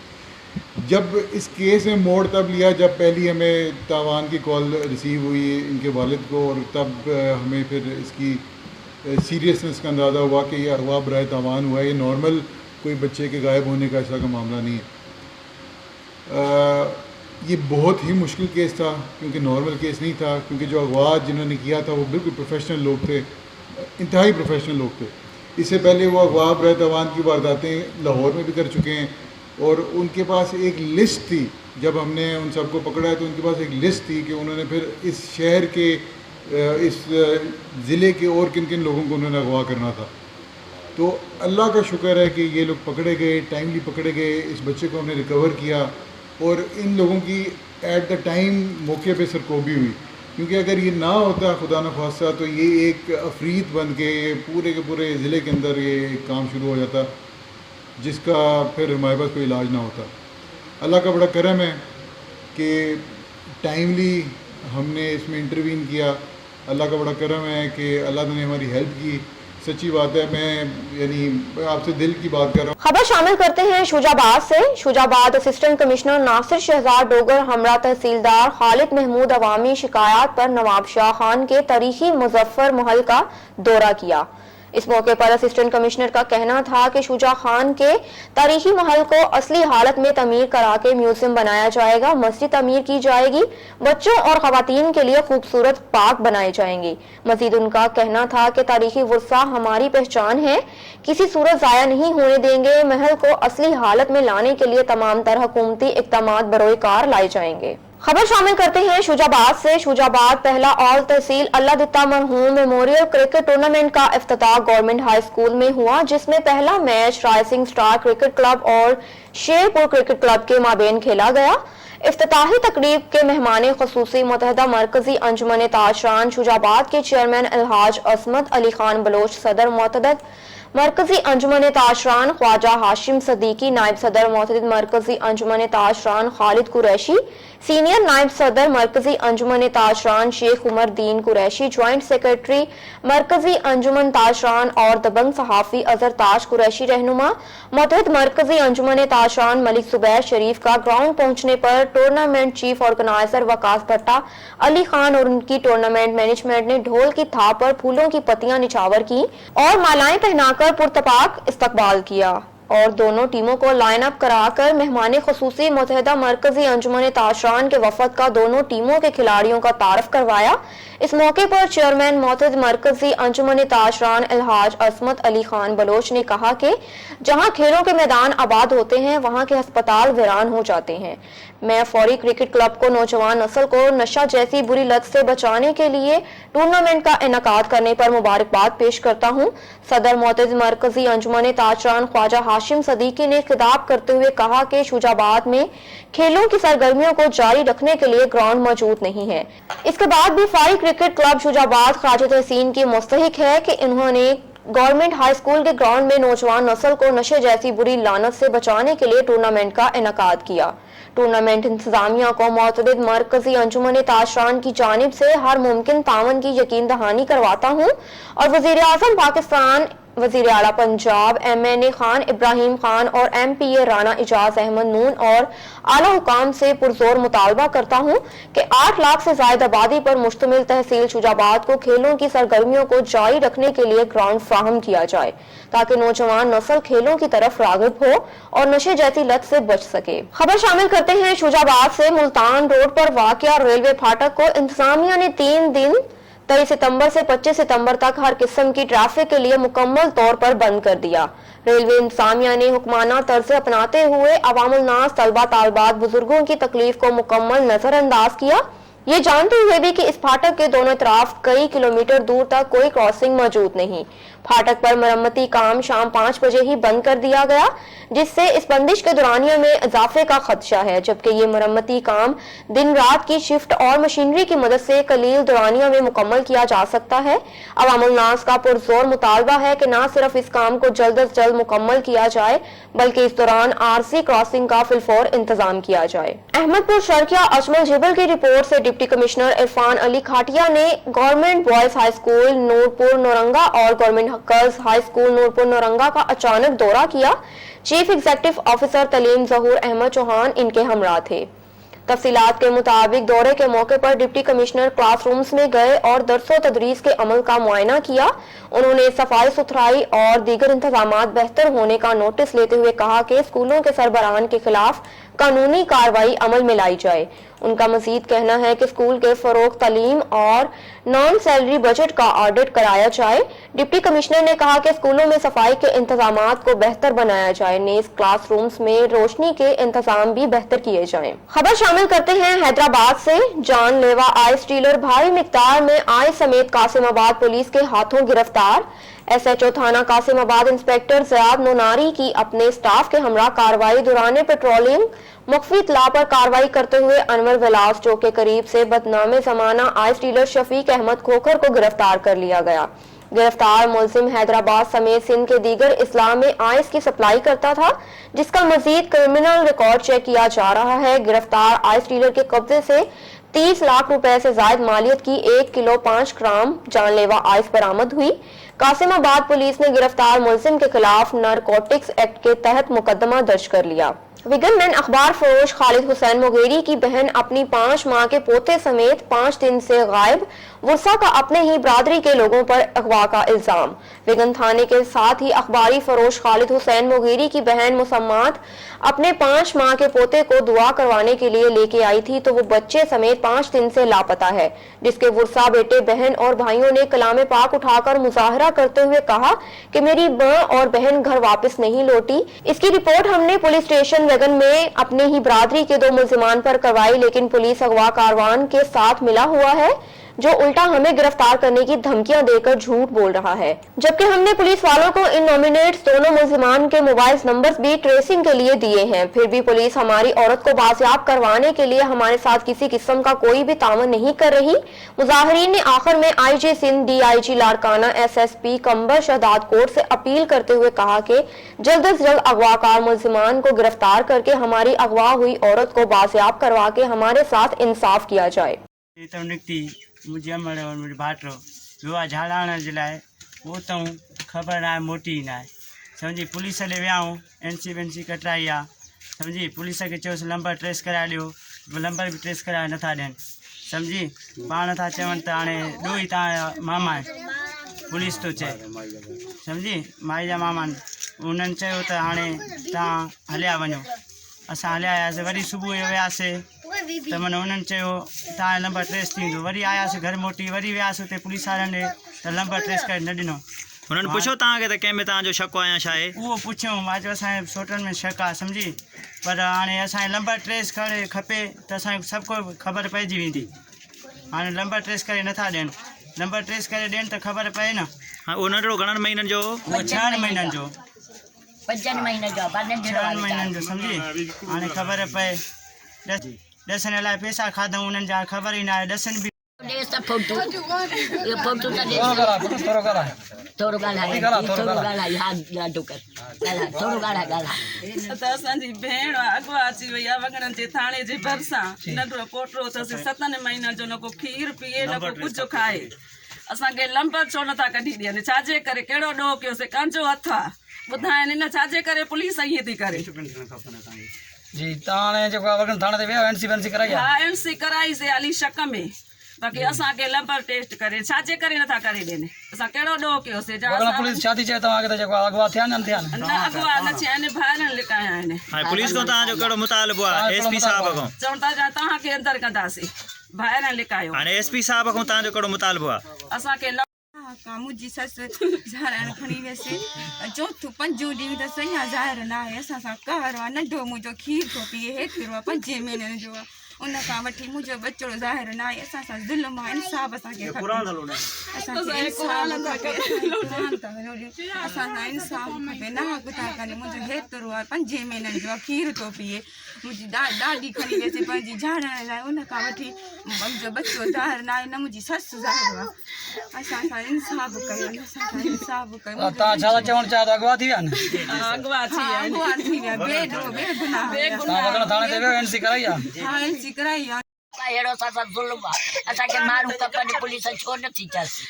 जब इस केस में मोड़ तब लिया जब पहली हमें तावान की कॉल रिसीव हुई इनके वालिद को, और तब हमें फिर इसकी सीरियसनेस का अंदाज़ा हुआ कि ये अगवा बराए तावान हुआ है, ये नॉर्मल कोई बच्चे के गायब होने का ऐसा का मामला नहीं है। ये बहुत ही मुश्किल केस था क्योंकि नॉर्मल केस नहीं था, क्योंकि जो अगवा जिन्होंने किया था वो बिल्कुल प्रोफेशनल लोग थे, इंतहाई प्रोफेशनल लोग थे। इससे पहले वो अगवा बराए तावान की वारदातें लाहौर में भी कर चुके हैं और उनके पास एक लिस्ट थी। जब हमने उन सबको पकड़ा है तो उनके पास एक लिस्ट थी कि उन्होंने फिर इस शहर के, इस ज़िले के और किन किन लोगों को उन्होंने अगवा करना था। तो अल्लाह का शुक्र है कि ये लोग पकड़े गए, टाइमली पकड़े गए, इस बच्चे को हमने रिकवर किया और इन लोगों की एट द टाइम मौके पे सरकोबी हुई, क्योंकि अगर ये ना होता खुदा न खास्ता तो ये एक अफरीत बन के पूरे के पूरे ज़िले के अंदर ये काम शुरू हो जाता जिसका फिर हमारे पास कोई इलाज ना होता। अल्लाह का बड़ा करम है कि टाइमली हमने इसमें इंटरवीन किया। अल्लाह का बड़ा करम है कि अल्लाह ने हमारी हेल्प की। सच्ची बात है, मैं यानी आपसे दिल की बात कर रहा हूँ। खबर शामिल करते हैं शुजाबाद से। शुजाबाद असिस्टेंट कमिश्नर नासिर शहजाद डोगर हमरा तहसीलदार खालिद महमूद अवामी शिकायत पर नवाब शाह खान के तारीखी मुजफ्फर महल का दौरा किया। इस मौके पर असिस्टेंट कमिश्नर का कहना था कि शुजा खान के तारीखी महल को असली हालत में तमीर करा के म्यूजियम बनाया जाएगा, मस्जिद तमीर की जाएगी, बच्चों और खवातीन के लिए खूबसूरत पार्क बनाए जाएंगे। मजीद उनका कहना था कि तारीखी वर्सा हमारी पहचान है, किसी सूरत जाया नहीं होने देंगे। महल को असली हालत में लाने के लिए तमाम तरह हुकूमती इक़दामात बरोएकार लाए जाएंगे। खबर शामिल करते हैं शुजाबाद से। शुजाबाद पहला ऑल तहसील अल्लाह दिता मरहूम मेमोरियल क्रिकेट टूर्नामेंट का इफ्तिताह गवर्नमेंट हाई स्कूल में हुआ, जिसमें पहला match rising star cricket club और शेरपुर क्रिकेट क्लब के माबेन खेला गया। इफ्तिताही तकरीब के मेहमान खुसूसी मुतहदा मरकजी अंजुमन ताजरान शुजाबाद के चेयरमैन अलहाज असमत अली खान बलोच, सदर मुतहद मरकजी अंजुमन ताजरान ख्वाजा हाशिम सदीकी, नायब सदर मुतहद मरकजी अंजुमन ताजरान खालिद कुरैशी, सीनियर नायब सदर मरकजी अंजुमन ताजरान शेख उमर दीन कुरैशी, ज्वाइंट सेक्रेटरी मरकजी अंजुमन ताजरान और दबंग सहाफी अजहर ताज कुरैशी रहनुमा, मुतहद मरकजी अंजुमन ताजरान मलिक जुबैर शरीफ का ग्राउंड पहुंचने पर टूर्नामेंट चीफ ऑर्गेनाइजर वकास भट्टा अली खान और उनकी टूर्नामेंट मैनेजमेंट ने ढोल की थाप पर फूलों की पत्तियां निछावर की और मालाएं पहनाकर पुरतपाक इस्तकबाल किया और दोनों टीमों को लाइन अप कराकर मेहमान खुसूसी मुतहदा मरकजी अंजुमन ताजरान के वफद का दोनों टीमों के खिलाड़ियों का तारफ करवाया। इस मौके पर चेयरमैन मोहतद मरकजी अंजुमन ताजरान अलहाज असमत अली खान बलोच ने कहा कि जहां खेलों के मैदान आबाद होते हैं वहां के अस्पताल वीरान हो जाते हैं। मैं फौरी क्रिकेट क्लब को नौजवान नस्ल को नशा जैसी बुरी लत से बचाने के लिए टूर्नामेंट का इनेकाद करने पर मुबारकबाद पेश करता हूं। सदर मोहतद मरकजी अंजुमन ताजरान ख्वाजा हाशिम सदीकी ने खिताब करते हुए कहा कि शुजाबाद में खेलों की सरगर्मियों को जारी रखने के लिए ग्राउंड मौजूद नहीं है। इसके बाद भी फौरी क्रिकेट क्लब शुजाबाद ख्वाजा तहसीन की मुस्तहिक है कि इन्होंने गवर्नमेंट हाई स्कूल के ग्राउंड में नौजवान नस्ल को नशे जैसी बुरी लानत से बचाने के लिए टूर्नामेंट का इनेकाद किया। टूर्नामेंट इंतजामिया को मोतअद्दिद मरकजी अंजुमन ताजरान की जानिब से हर मुमकिन तावन की यकीन दहानी करवाता हूँ और वजीर आजम पाकिस्तान, वजीर आला पंजाब MNA खान इब्राहिम खान और MPA राना इजाज अहमद नून और आला हुकाम से पुरजोर मुतालबा करता हूँ कि 8 लाख से ज्यादा आबादी पर मुश्तमिल तहसील शुजाबाद को खेलों की सरगर्मियों को जारी रखने के लिए ग्राउंड फ्राहम किया जाए ताकि नौजवान नस्ल खेलों की तरफ राग़िब हो और नशे जैसी लत से बच सके। खबर शामिल करते हैं शुजाबाद से। मुल्तान रोड पर वाक़िया रेलवे फाटक को इंतजामिया ने 3 दिन 23 सितंबर से 25 सितंबर तक हर किस्म की ट्रैफिक के लिए मुकम्मल तौर पर बंद कर दिया। रेलवे इंतजामिया ने हुक्माना तर्ज अपनाते हुए अवामुल नास, तलबा तालबात, बुजुर्गों की तकलीफ को मुकम्मल नजरअंदाज किया, ये जानते हुए भी कि इस फाटक के दोनों तरफ कई किलोमीटर दूर तक कोई क्रॉसिंग मौजूद नहीं। फाटक पर मरम्मती काम शाम 5 बजे ही बंद कर दिया गया, जिससे इस बंदिश के दौरानिया में इजाफे का खदशा है, जबकि ये मरम्मती काम दिन रात की शिफ्ट और मशीनरी की मदद से कलील दौरानिया में मुकम्मल किया जा सकता है। अवामुल नास का पुरजोर मुतालबा है कि न सिर्फ इस काम को जल्द अज जल्द मुकम्मल किया जाए बल्कि इस दौरान आरसी क्रॉसिंग का फिलफौर इंतजाम किया जाए। अहमदपुर शर्किया अजमल जिबल की रिपोर्ट से डिप्टी कमिश्नर इरफान अली खाटिया ने government boys high school Noorpur Nauranga और government girls high school Noorpur Nauranga का अचानक दौरा किया। चीफ एग्जीक्यूटिव ऑफिसर तलीम जहूर अहमद चौहान इनके हमरा थे। तफसीलात के मुताबिक दौरे के मौके पर डिप्टी कमिश्नर क्लासरूम्स में गए और दरसो तदरीस के अमल का मुआयना किया। उन्होंने सफाई सुथराई और दीगर इंतजामात बेहतर होने का नोटिस लेते हुए कहा कि स्कूलों के सरबराहान के खिलाफ कानूनी कार्रवाई अमल में लाई जाए। उनका मजीद कहना है कि स्कूल के फरोग तालीम और नॉन सैलरी बजट का ऑडिट कराया जाए। डिप्टी कमिश्नर ने कहा कि स्कूलों में सफाई के इंतजामात को बेहतर बनाया जाए, नेज क्लासरूम्स में रोशनी के इंतजाम भी बेहतर किए जाएं। खबर शामिल करते हैं हैदराबाद से। जानलेवा आइस डीलर भारी मिकदार में आइस समेत कासिमाबाद पुलिस के हाथों गिरफ्तार। SHO थाना कासिमाबाद इंस्पेक्टर ज़ियाद नोनारी की अपने स्टाफ के हमरा कार्रवाई दौरान पेट्रोलिंग मुख्फी इत्तला पर कार्रवाई करते हुए अनवर विलास चौक के करीब से बदनामे जमाना आइस डीलर शफीक अहमद खोखर को गिरफ्तार कर लिया गया। गिरफ्तार मुलजिम हैदराबाद समेत सिंध के दीगर इस्लाम में आइस की सप्लाई करता था, जिसका मजीद क्रिमिनल रिकॉर्ड चेक किया जा रहा है। गिरफ्तार आइस डीलर के कब्जे से 30 लाख रुपए से जायद मालियत की 1 किलो 5 ग्राम जानलेवा आइस बरामद हुई। कासिमाबाद पुलिस ने गिरफ्तार मुलजिम के खिलाफ नारकोटिक्स एक्ट के तहत मुकदमा दर्ज कर लिया। विगन मैन अखबार फरोश खालिद हुसैन मुगेरी की बहन अपनी 5 माह के पोते समेत 5 दिन से गायब। वुरसा का अपने ही बरादरी के लोगों पर अगवा का इल्जाम। विगन थाने के साथ ही अखबारी फरोश खालिद हुसैन मुगेरी की बहन मुसम्मात अपने 5 माह के पोते को दुआ करवाने के लिए लेके आई थी, तो वो बच्चे समेत 5 दिन से लापता है, जिसके वुरसा बेटे बहन और भाइयों ने कलामे पाक उठाकर मुजाहरा करते हुए कहा कि मेरी मां और बहन घर वापस नहीं लौटी। इसकी रिपोर्ट हमने पुलिस स्टेशन वेगन में अपने ही बरादरी के 2 मुलजिमान पर करवाई, लेकिन पुलिस अगवा कारवान के साथ मिला हुआ है जो उल्टा हमें गिरफ्तार करने की धमकियां देकर झूठ बोल रहा है, जबकि हमने पुलिस वालों को इन नॉमिनेट्स दोनों मुलजिमान के मोबाइल नंबर्स भी ट्रेसिंग के लिए दिए हैं। फिर भी पुलिस हमारी औरत को बाजियाब करवाने के लिए हमारे साथ किसी किस्म का कोई भी तावन नहीं कर रही। मुजाहिरीन ने आखिर में IG Sindh, DIG Larkana, SSP कंबर शहदाद कोट से अपील करते हुए कहा कि जल्द अज जल्द अगवाकार मुलजिमान को गिरफ्तार करके हमारी अगवा हुई औरत को बाजियाब करवा के हमारे साथ इंसाफ किया जाए। मुझे अमर और मुझे भाटो विवाह झाड़ाने जे लाइ वो तो ख़बर ना मोटी ना समझी। पुलिस ले विया NC कटाई आ समझी। पुलिस के चयोसि नंबर ट्रेस करा लियो, नंबर भी ट्रेस करा नथा ॾियनि समझी। पाण था चवनि त हाणे ॾोही तव्हां मामा पुलिस तो चए समझी। माई जा मामा उन्हनि चयो त हाणे तव्हां हलिया वञो असां हलिया आयासीं वरी सुबुह जो वियासीं त माना उन्हनि चयो तव्हांजो नंबर ट्रेस थींदो वरी आयासीं घर मोटी वरी वियासीं उते पुलिस वारनि ॾे त नंबर ट्रेस करे न ॾिनो हुननि पुछो तव्हांखे त कंहिंमें तव्हांजो शक आहे या छा आहे उहो पुछियो मां चयो असांजे छोटनि में शक आहे सम्झी पर हाणे असांखे नंबर ट्रेस करे खपे त असांखे सभु को ख़बर पइजी वेंदी हाणे नंबर ट्रेस करे नथा ॾियनि नंबर ट्रेस करे ॾियनि त ख़बर पए न हा उहो नंढिड़ो घणनि महीननि जो उहो 6 महीननि जो 5 महीने जो 6 महीननि जो सम्झी हाणे ख़बर पए ॾसनि लाइ पैसा खाधऊं उन्हनि जा ख़बर ई न आहे ॾसनि बि फोटो ये फोटो थोरो ॻाल्हाए यादि कर थोरो ॻाल्हाए त असांजी भेण अॻुवा अची वई आहे वगड़नि जे थाणे जे भरिसां नंढिड़ो पोटो अथसि 7 महीननि जो न को खीर पीए न को कुझु खाए असांखे लंबर छो नथा कढी ॾियनि छाजे करे कहिड़ो ॾोह कयोसीं कंहिंजो हथु आहे ॿुधाइनि हिन छाजे करे पुलिस ईअं थी करे जी तव्हां हाणे जेको आहे वगन थाणे ते विया एनसी कराई हा एनसी कराईसीं हाली शक में बाक़ी असांखे लंबर टेस्ट करे छाजे करे नथा करे ॾियनि असां कहिड़ो ॾोह कयोसीं पुलिस छा थी चए तव्हांखे त जेको अॻुवा थिया न थिया न अॻुवा न थिया आहिनि ॿाहिरि लिकाया आहिनि पुलिस खां तव्हांजो कहिड़ो मुतालबो आहे एसपी साहब खां चवनि था जा तव्हांखे अंदरि कंदासीं ॿाहिरि लिकायो हाणे एसपी साहब खां तव्हांजो कहिड़ो मुतालबो आहे असांखे मुंहिंजी ससु ज़ाहिर खणी वियसि चोथों 5 ॾींहं त सही ज़ाहिर न आहे असां सां कहर आहे नंढो मुंहिंजो खीर थो पीए हेतिरो आहे 5 महीननि जो आहे उन खां वठी मुंहिंजो बच्चो ज़ाहिर न आहे असां सां ज़ुल्म आहे इंसाफ़ असांखे असांखे इंसाफ़ खपे न था करे मुंहिंजो हेतिरो आहे 5 महीननि जो आहे खीर थो पीए मुंहिंजी ॾाॾी खणी वियसि पंहिंजी झाड़ण लाइ उन खां वठी मुंहिंजो बच्चो ज़ाहिर न आहे न मुंहिंजी ससु ज़ाहिर आहे असां सां इंसाफ़ कयो इंसाफ़ कयो तव्हां छा चवणु चाहियो अॻुवा थी विया न अॻुवा थी विया बेगुनाह थाणे ते वियो एनसी कराई आहे हा एनसी कराई आहे अहिड़ो असां ज़ुल्म आहे असांखे माण्हू खपनि पुलिस छो नथी चएसि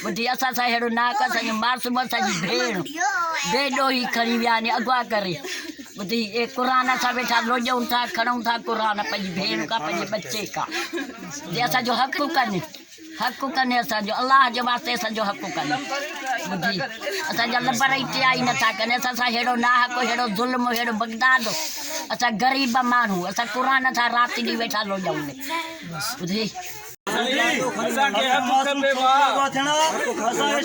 ॿुधी असां सां अहिड़ो न कर असांजी मासूम असांजी भेण बेॾोही खणी विया आहिनि अॻुवा करे ॿुधी ए क़ुरान असां वेठा रोॼूं था खणूं था क़ुरान पंहिंजी भेण खां पंहिंजे बच्चे खां जे असांजो हक़ु कनि असांजो अलाह जे वास्ते असांजो हक़ु कनि ॿुधी असांजा लबर ई तियाई नथा कनि असां सां अहिड़ो नाहक अहिड़ो ज़ुल्म अहिड़ो बगदाद असां ग़रीब माण्हू असां क़ुरान सां राति ॾींहुं वेठा रोॼूं ॿुधी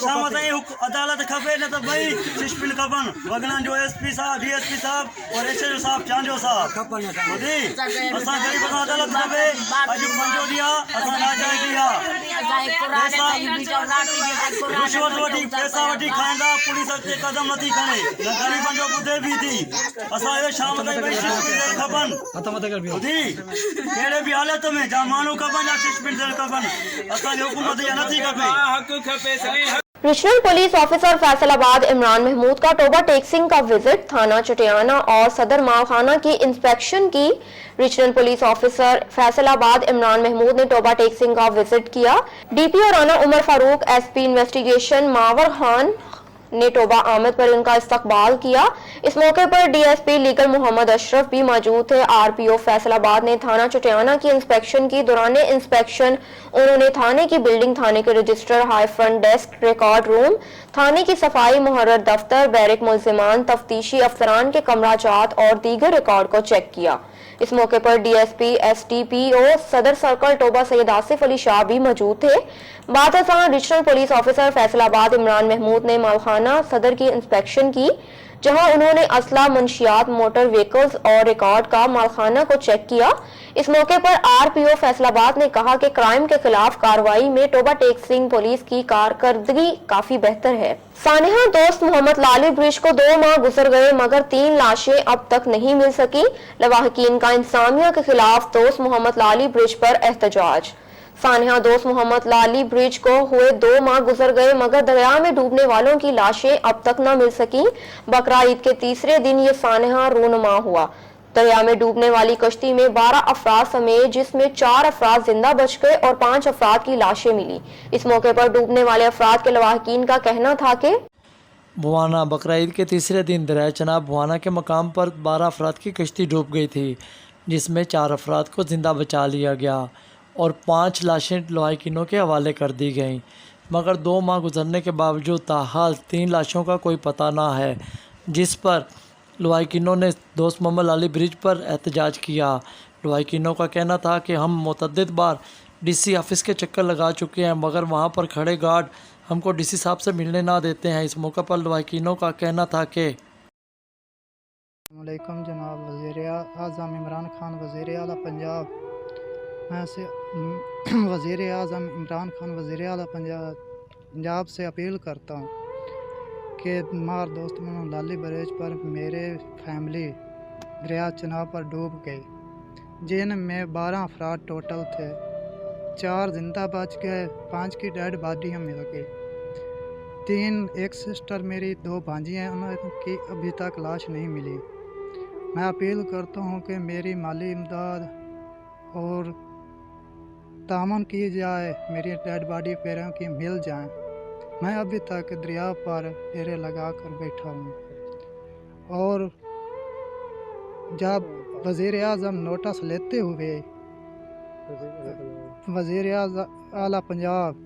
शाम ताईं अदालत खपे न त भई सस्पेंड खपनि वगड़नि जो एसपी साहब डीएसपी साहब और एसएचओ साहब चांजो साहब खपनि असां गरीब सां अदालत खपे अॼु 5 ॾींहं असां नाजाइज़ी रिश्वत वठी पैसा वठी खाईंदा पुलिस अॻिते कदम नथी खणे न ग़रीबनि जो ॿुधे बि थी असां शाम ताईं भई सस्पेंड खपनि ॿुधी कहिड़े बि हालत में जा माण्हू खपनि या suspend regional police officer Faisalabad Imran Mahmood का टोबा टेक्सिंग का विजिट थाना चटियाना और सदर मावखाना की इंस्पेक्शन की regional police officer Faisalabad Imran Mahmood ने टोबा टेक्सिंग का विजिट किया DPO Rana Umar Farooq SP investigation Mawar Khan ने टोबा आमद पर उनका इस्तकबाल किया। इस मौके पर डीएसपी लीगल मोहम्मद अशरफ भी मौजूद थे। आरपीओ फैसलाबाद ने थाना चटियाना की इंस्पेक्शन की। दौरान इंस्पेक्शन उन्होंने थाने की बिल्डिंग, थाने के register, high front desk, record room, थाने की सफाई, मुहर्रर दफ्तर, बैरिक मुल्जिमान, तफ्तीशी अफसरान के कमराजात और दीगर रिकॉर्ड को चेक किया। इस मौके पर डीएसपी एसटीपीओ सदर सर्कल टोबा सैयद आसिफ अली शाह भी मौजूद थे। बादशाह regional police officer Faisalabad Imran Mahmood ने मालखाना सदर की इंस्पेक्शन की, जहां उन्होंने असला, मुंशियात, मोटर व्हीकल्स और रिकॉर्ड का मालखाना को चेक किया। इस मौके पर आरपीओ फैसलाबाद ने कहा कि क्राइम के खिलाफ कार्रवाई में टोबा टेक्सिंग पुलिस की कारकर्दगी काफी बेहतर है। सानिहा दोस्त मोहम्मद लाली ब्रिज को 2 माह गुजर गए मगर 3 लाशें अब तक नहीं मिल सकी। लवाहकीन का इंसामिया के खिलाफ दोस्त मोहम्मद लाली ब्रिज पर एहतजाज। सानिहा दोस्त मोहम्मद लाली ब्रिज को हुए 2 माह गुजर गए मगर दरिया में डूबने वालों की लाशें अब तक न मिल सकी। बकरा ईद के तीसरे दिन ये सानिहा रूनुमा हुआ। दरिया में डूबने वाली कश्ती में 12 अफराद समेत जिसमें 4 अफराद जिंदा बच गए और 5 अफराद की लाशें मिली। इस मौके पर डूबने वाले अफराद के लवाहकीन का कहना था कि भुवाना बकरा ईद के तीसरे दिन दरिया चनाब भुवाना के मकाम पर 12 अफराद की कश्ती डूब गई थी, जिसमें 4 अफराद को जिंदा बचा लिया गया और 5 लाशें लवाहकीनों के हवाले कर दी गईं। मगर 2 माह गुजरने के बावजूद ताहाल 3 लाशों का कोई पता ना है, जिस पर लवाहिकीनों ने दोस्त मोहम्मद अली ब्रिज पर एहतजाज किया। लवाहिकीनों का कहना था कि हम मुतअद्दिद बार डीसी ऑफिस के चक्कर लगा चुके हैं, मगर वहां पर खड़े गार्ड हमको डीसी साहब से मिलने ना देते हैं। इस मौके पर लवाहिकीनों का कहना था कि वालेकुम जनाब वज़ीर आज़म इमरान खान वज़ीर आला पंजाब, मैं से वज़ीर आज़म इमरान खान वज़ीर आला पंजाब से अपील करता हूँ कि मार दोस्त मोहम्मद अली ब्रिज पर मेरे फैमिली दरिया चनाब पर डूब गई, जिनमें 12 अफराद टोटल थे। 4 जिंदा बच गए, 5 की डेड बॉडियाँ मिल गई। 3 एक सिस्टर मेरी 2 भांजी हैं, उनकी अभी तक लाश नहीं मिली। मैं अपील करता हूँ कि मेरी माली इमदाद और तामन की जाए, मेरी डेड बॉडी पैरों की मिल जाए। मैं अभी तक दरिया पर डेरे लगा कर बैठा हूँ। और जब वज़ीर आज़म नोटिस लेते हुए वज़ीर आला पंजाब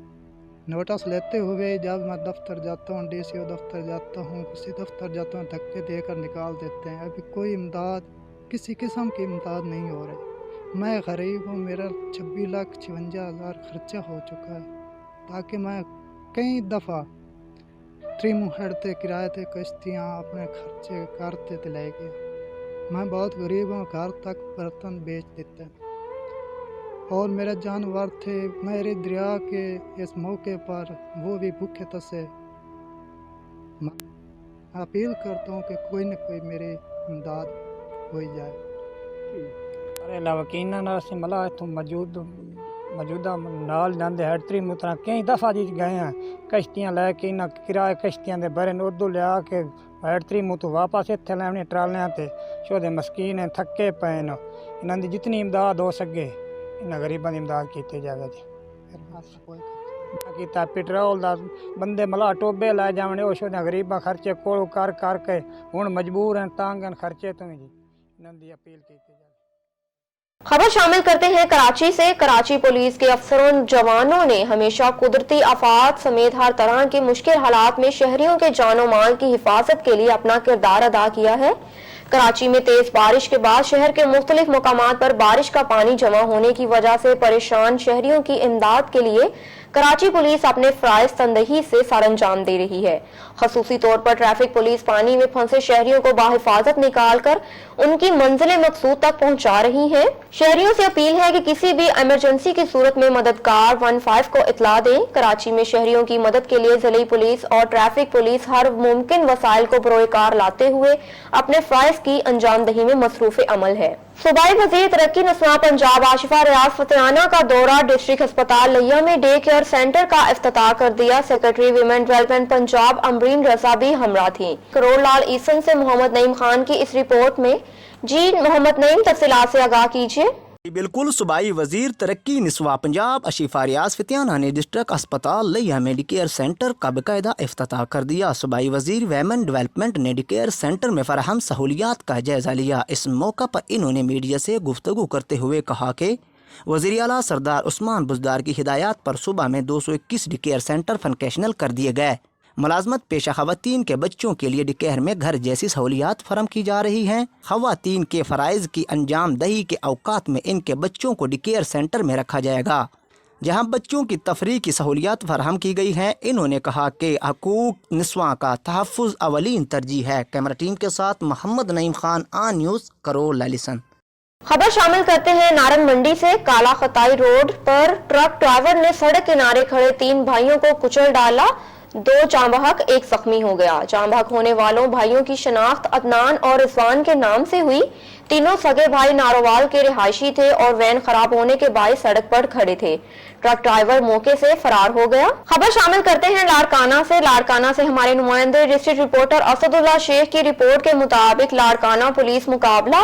नोटिस लेते हुए जब मैं दफ्तर जाता हूँ, DCO दफ्तर जाता हूँ, किसी दफ्तर जाता हूँ, धक्के देकर निकाल देते हैं। अभी कोई इमदाद, किसी किस्म की इमदाद नहीं हो रही। मैं गरीब हूँ, मेरा 26,56,000 खर्चा हो चुका है, ताकि मैं कई दफ़ा ट्रिमहेड थे किराए थे किश्तियाँ अपने खर्चे करते थे ले गया। मैं बहुत गरीब हूँ, घर तक बर्तन बेच देते हैं और मेरे जानवर थे। मेरे दरिया के इस मौके पर वो भी भूखे तसे। मैं अपील करता हूँ कि कोई न कोई मेरी इमदाद हो जाए। अरे लवकीना ना से मला इतों मौजूदा नाल जाते हैडरी मुतरा कई दफ़ा जी गए हैं, कश्तियाँ लैके इन्हें किराए कश्तियाँ के बरे उर्दू लिया के हैडरी मुँह वापस इतने लैने ट्रालियाँ से शोदे मस्कीन थके पे इन्हों की जितनी इमदाद हो सके इन्हें गरीबों की इमदाद की जाए जी। किया पेट्रोल का बंदे मला टोबे लै जाने वो शोदे गरीबा खर्चे कोल कर करके हूँ मजबूर हैं तांग खर्चे तो जी इन्हों की अपील की जाए। खबर शामिल करते हैं कराची से। कराची पुलिस के अफसरों जवानों ने हमेशा कुदरती आफात समेत हर तरह के मुश्किल हालात में शहरियों के जानो माल की हिफाजत के लिए अपना किरदार अदा किया है। कराची में तेज बारिश के बाद शहर के मुख्तलिफ मुकामात पर बारिश का पानी जमा होने की वजह से परेशान शहरियों की इमदाद के लिए कराची पुलिस अपने फराइज तंदही से सरअंजाम दे रही है। खसूसी तौर पर ट्रैफिक पुलिस पानी में फंसे शहरियों को बाहिफाजत निकाल कर उनकी मंजिल मकसूद तक पहुंचा रही है। शहरियों से अपील है कि किसी भी इमरजेंसी की सूरत में मददगार 15 को इतला दें। कराची में शहरियों की मदद के लिए जिले पुलिस और ट्रैफिक पुलिस हर मुमकिन वसाइल को बरोकार लाते हुए अपने फराइज की अंजामदही में मसरूफ अमल है। सूबाई वज़ीर तरक्की नस्वा पंजाब आशिफा रियाज फतेहाना का दौरा डिस्ट्रिक्ट अस्पताल लिया में डे केयर सेंटर का इफ्तिताह कर दिया। Secretary women development Punjab Amreen Raza भी हमरा थी। करोड़ लाल ईसन से मोहम्मद नईम खान की इस रिपोर्ट में। जी मोहम्मद नईम, तफसीलात से आगाह कीजिए। बिल्कुल, सूबाई वजीर तरक्की निस्वा पंजाब आशिफा रियाज फतेहाना ने डिस्ट्रिक्ट अस्पताल लिया मेडिकेयर सेंटर का बाकायदा इफ्तिताह कर दिया। सूबाई वजीर वेमन डेवलपमेंट ने मेडिकेयर सेंटर में फराहम सहूलियात का जायजा लिया। इस मौका पर इन्होंने मीडिया से गुफ्तगू करते हुए कहा कि वज़ीर आला सरदार उस्मान बुज़दार की हिदायत पर सूबा में 221 डिकेयर सेंटर फंक्शनल कर दिए गए। मुलाजमत पेशा खवातीन के बच्चों के लिए डिकेयर में घर जैसी सहूलियात फराहम की जा रही हैं। खवातीन के फ़राइज़ की अंजाम दही के औकात में इनके बच्चों को डिकेयर सेंटर में रखा जाएगा, जहां बच्चों की तफरीह की सहूलियात फराहम की गई हैं। इन्होंने कहा कि हकूक निस्वां का तहफ़्फ़ुज़ अवलीन तरजीह है। कैमरा टीम के साथ मोहम्मद नईम खान, ऑन न्यूज़, करोल लालिसन। खबर शामिल करते हैं नारंग मंडी से। काला खताई रोड पर ट्रक ड्राइवर ने सड़क किनारे खड़े 3 भाइयों को कुचल डाला। 2 जांबहक, 1 जख्मी हो गया। जांबहक होने वालों भाइयों की शनाख्त अदनान और रिजवान के नाम से हुई। तीनों सगे भाई नारोवाल के रिहायशी थे और वैन खराब होने के बायस सड़क पर खड़े थे। ट्रक ड्राइवर मौके से फरार हो गया। खबर शामिल करते हैं लाड़काना से। लाड़काना से हमारे नुमाइंदे डिस्ट्रिक्ट रिपोर्टर असदुल्ला शेख की रिपोर्ट के मुताबिक लाड़काना पुलिस मुकाबला।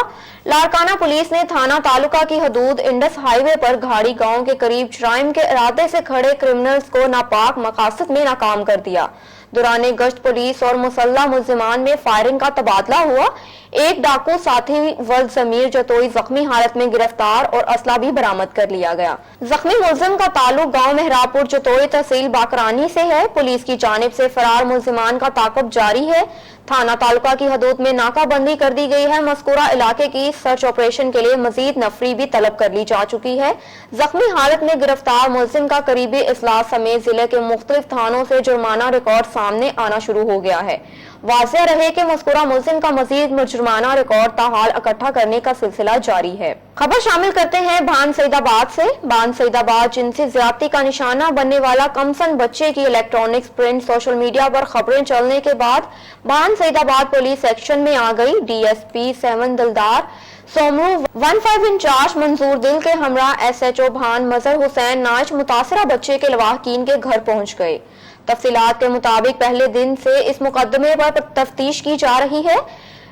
लाड़काना पुलिस ने थाना तालुका की हदूद इंडस हाईवे पर घाड़ी गांव के करीब जराइम के इरादे से खड़े क्रिमिनल्स को नापाक मकासद में नाकाम कर दिया। दौरान गश्त पुलिस और मुसल्ला मुल्जिमान में फायरिंग का तबादला हुआ। एक डाकू साथी वल्द जमीर जतोई जख्मी हालत में गिरफ्तार और असला भी बरामद कर लिया गया। जख्मी मुल्जिम का ताल्लुक गांव मेहरापुर जतोई तहसील बाकरानी से है। पुलिस की जानिब से फरार मुल्जिमान का ताक़ब जारी है। थाना तालुका की हदूद में नाकाबंदी कर दी गई है। मज़कूरा इलाके की सर्च ऑपरेशन के लिए मजीद नफरी भी तलब कर ली जा चुकी है। जख्मी हालत में गिरफ्तार मुलजिम का करीबी इस्लाह समेत जिले के मुख्तलिफ थानों से जुर्माना रिकॉर्ड सामने आना शुरू हो गया है। वाज़ेह रहे कि मज़कूरा मुलजिम का मजीद जुर्माना रिकॉर्ड ताहाल इकट्ठा करने का सिलसिला जारी है। खबर शामिल करते हैं भान सईदाबाद से। भान सईदाबाद जिनसी ज्यादती का निशाना बनने वाला कमसन बच्चे की इलेक्ट्रॉनिक्स प्रिंट सोशल मीडिया पर खबरें चलने के बाद भान सईदाबाद पुलिस एक्शन में आ गई। DSP 7 दिलदार सोमरू 15 इंचार्ज मंजूर दिल के हमरा SHO भान मजहर हुसैन नाच मुतासरा बच्चे के लवाहकीन के घर पहुंच गए। तफसीलात के मुताबिक पहले दिन से इस मुकदमे पर तफ्तीश की जा रही है।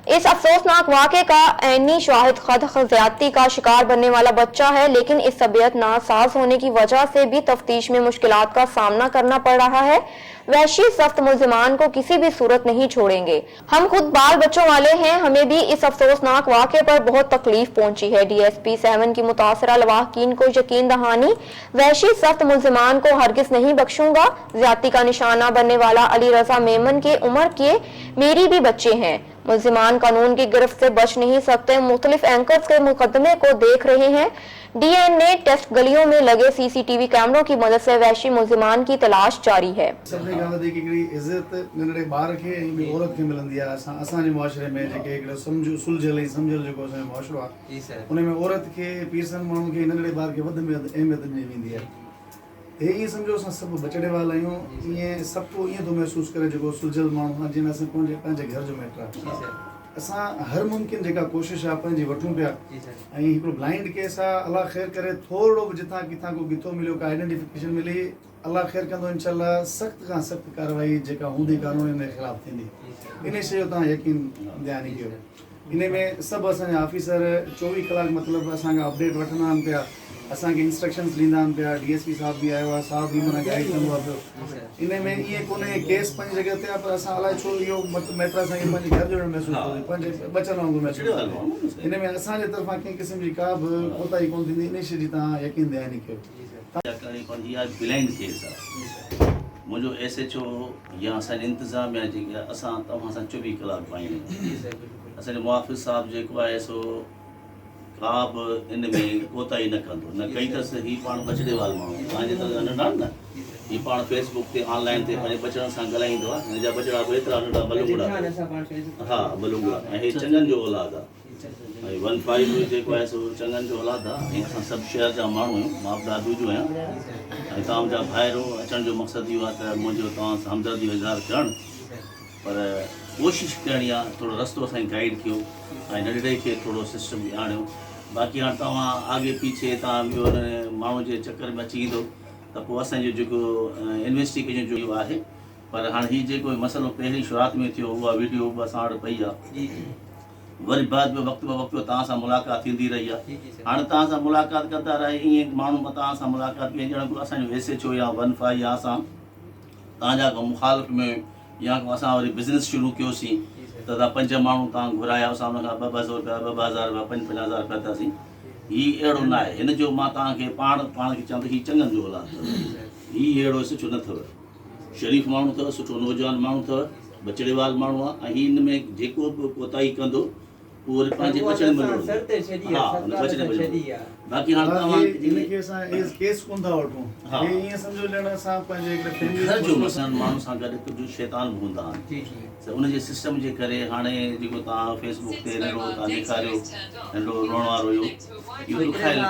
इस अफसोसनाक वाक़े का ऐनी शाहिद खुद ज्यादती का शिकार बनने वाला बच्चा है, लेकिन इस तबीयत नासाज होने की वजह से भी तफ्तीश में मुश्किलात का सामना करना पड़ रहा है। वहशी सख्त मुल्जिमान को किसी भी सूरत नहीं छोड़ेंगे। हम खुद बाल बच्चों वाले हैं, हमें भी इस अफसोसनाक वाक़े पर बहुत तकलीफ पहुंची है। DSP 7 की मुतासरा लवाहकीन को यकीन दहानी, वहशी सख्त मुल्जिमान को हरगिज नहीं बख्शूंगा। ज्यादती का निशाना बनने वाला अली रजा मेमन के उम्र के मेरी भी बच्चे हैं। मुल्जिमान कानून की गिरफ्त से बच नहीं सकते। मुख्तलिफ एंकर्स के मुकदमे को देख रहे हैं। DNA टेस्ट गलियों में लगे CCTV कैमरों की मदद से वहशी मुल्जिमान की तलाश जारी है। इज्जत नंढड़े ॿार खे ऐं औरत खे मिलंदी आहे। असांजे मुआशरे में जेके हिकिड़ो सुलझल ऐं सम्झल जेको असांजो मुआशरो आहे उन में औरत खे पीरसन माण्हू खे नंढड़े ॿार खे वधि में वधि अहमियत ॾिनी वेंदी आहे। हे ईअं सम्झो असां सभु बचड़े वारा आहियूं। ईअं सभु को ईअं थो महसूसु करे जेको सुलझल माण्हू आहे जिन असां पंहिंजे घर जो मैटर आहे। असां हर मुमकिन जेका कोशिश आहे पंहिंजी वठूं पिया ऐं हिकिड़ो ब्लाइंड केस आहे। अलाह ख़ैर करे थोरो बि जितां किथां को गिथो मिलियो का आइडेंटिफिकेशन मिली, अलाह ख़ैर कंदो इंशाल्लाह सख़्त खां सख़्त कार्रवाई जेका हूंदी कानून जे ख़िलाफ़ थींदी। इन शइ जो तव्हां यकीन ध्यानु कयो। इन में सभु असांजा ऑफिसर 24 कलाक मतिलबु असांखां अपडेट वठंदा आहिनि पिया, असांखे इंस्ट्रक्शंस ॾींदा आहिनि पिया। DSP साहब बि आयो आहे, साहब बि माना गाइड कंदो आहे पियो। इन में ईअं कोन्हे केस पंहिंजी जॻह ते आहे, पर असां अलाए छो इहो मैटर असांखे पंहिंजे घर जो महसूसु थो थिए, पंहिंजे बचनि वांगुरु महसूसु थो थिए। इन में असांजे तरफ़ां कंहिं क़िस्म जी का बि कोताही कोन थींदी। इन शइ जी तव्हां यकीन ध्यानु कयो। करणी पवंदी आहे ब्लाइंड केस आहे। मुंहिंजो SHO या असांजे इंतिज़ामिया जेकी आहे असां तव्हां सां 24 कलाक पाईंदा। असांजो मुआफ़िज़ साहब जेको आहे सो का बि इन में कोताही न कंदो, न कई अथसि। हीअ पाण बचड़े वारो माण्हू तव्हांजे तरह नंढा न, हीअ पाण फेसबुक ते ऑनलाइन ते पंहिंजे बचड़नि सां ॻाल्हाईंदो आहे। हिन जा बचड़ा बि एतिरा नंढा बलूंगड़ा, हा बलूंगड़ा, ऐं हे चङनि जो औलाद आहे। ऐं 15 जेको आहे सो चङनि जो औलाद आहे। ऐं असां सभु शहर जा माण्हू आहियूं, मां बि दादू जो आहियां। ऐं तव्हांजा भाइरो अचण जो मक़सदु इहो आहे त मुंहिंजो तव्हां सां हमदर्दी इज़हार करणु, पर कोशिशि करणी आहे थोरो रस्तो असांखे गाइड कयो ऐं नंढड़े खे थोरो सिस्टम बि आणियो। बाक़ी हाणे तव्हां आगे पीछे तव्हां ॿियो माण्हू जे चकर में अची ईंदो त पोइ असांजो जेको इन्वेस्टिगेशन जो आहे। पर हाणे हीउ जेको मसइलो पहिरीं शुरूआत में थियो, उहा वीडियो बि असां वटि पई आहे। वरी बाद में वक़्तु ब वक़्तु तव्हां सां मुलाक़ात थींदी रही आहे। हाणे तव्हां सां मुलाक़ात कंदा रहे ईअं माण्हू तव्हां सां मुलाक़ात कई ॼण असांजो SHO या 15 या असां तव्हांजा मुखालिफ़ में या असां वरी बिज़नेस शुरू कयोसीं त तव्हां 5 माण्हू तव्हां घुराया, असां हुन खां 200 रुपया 2,000 रुपया 5,000 रुपया तासीं। हीउ अहिड़ो न आहे। हिन जो मां तव्हांखे पाण खे चवंदो हीउ चङनि जो औलाद अथव। हीउ अहिड़ो सुठो न अथव। शरीफ़ माण्हू अथव, सुठो नौजवान माण्हू अथव, बचड़ेवाल माण्हू आहे। ऐं हीउ हिन में जेको बि कोताही कंदो उहो वरी पंहिंजे बचड़े में बाक़ी हाणे तव्हां इनखे असां केस कोन था वठूं। हे ईअं सम्झो ॼण असां पंहिंजे हिकिड़े फैमिली जो मसइलनि माण्हू सां गॾु कुझु शैतान बि हूंदा आहिनि। त उनजे सिस्टम जे करे हाणे जेको तव्हां फेसबुक ते नंढो तव्हां ॾेखारियो, नंढो रोअण वारो इहो ॾुखायल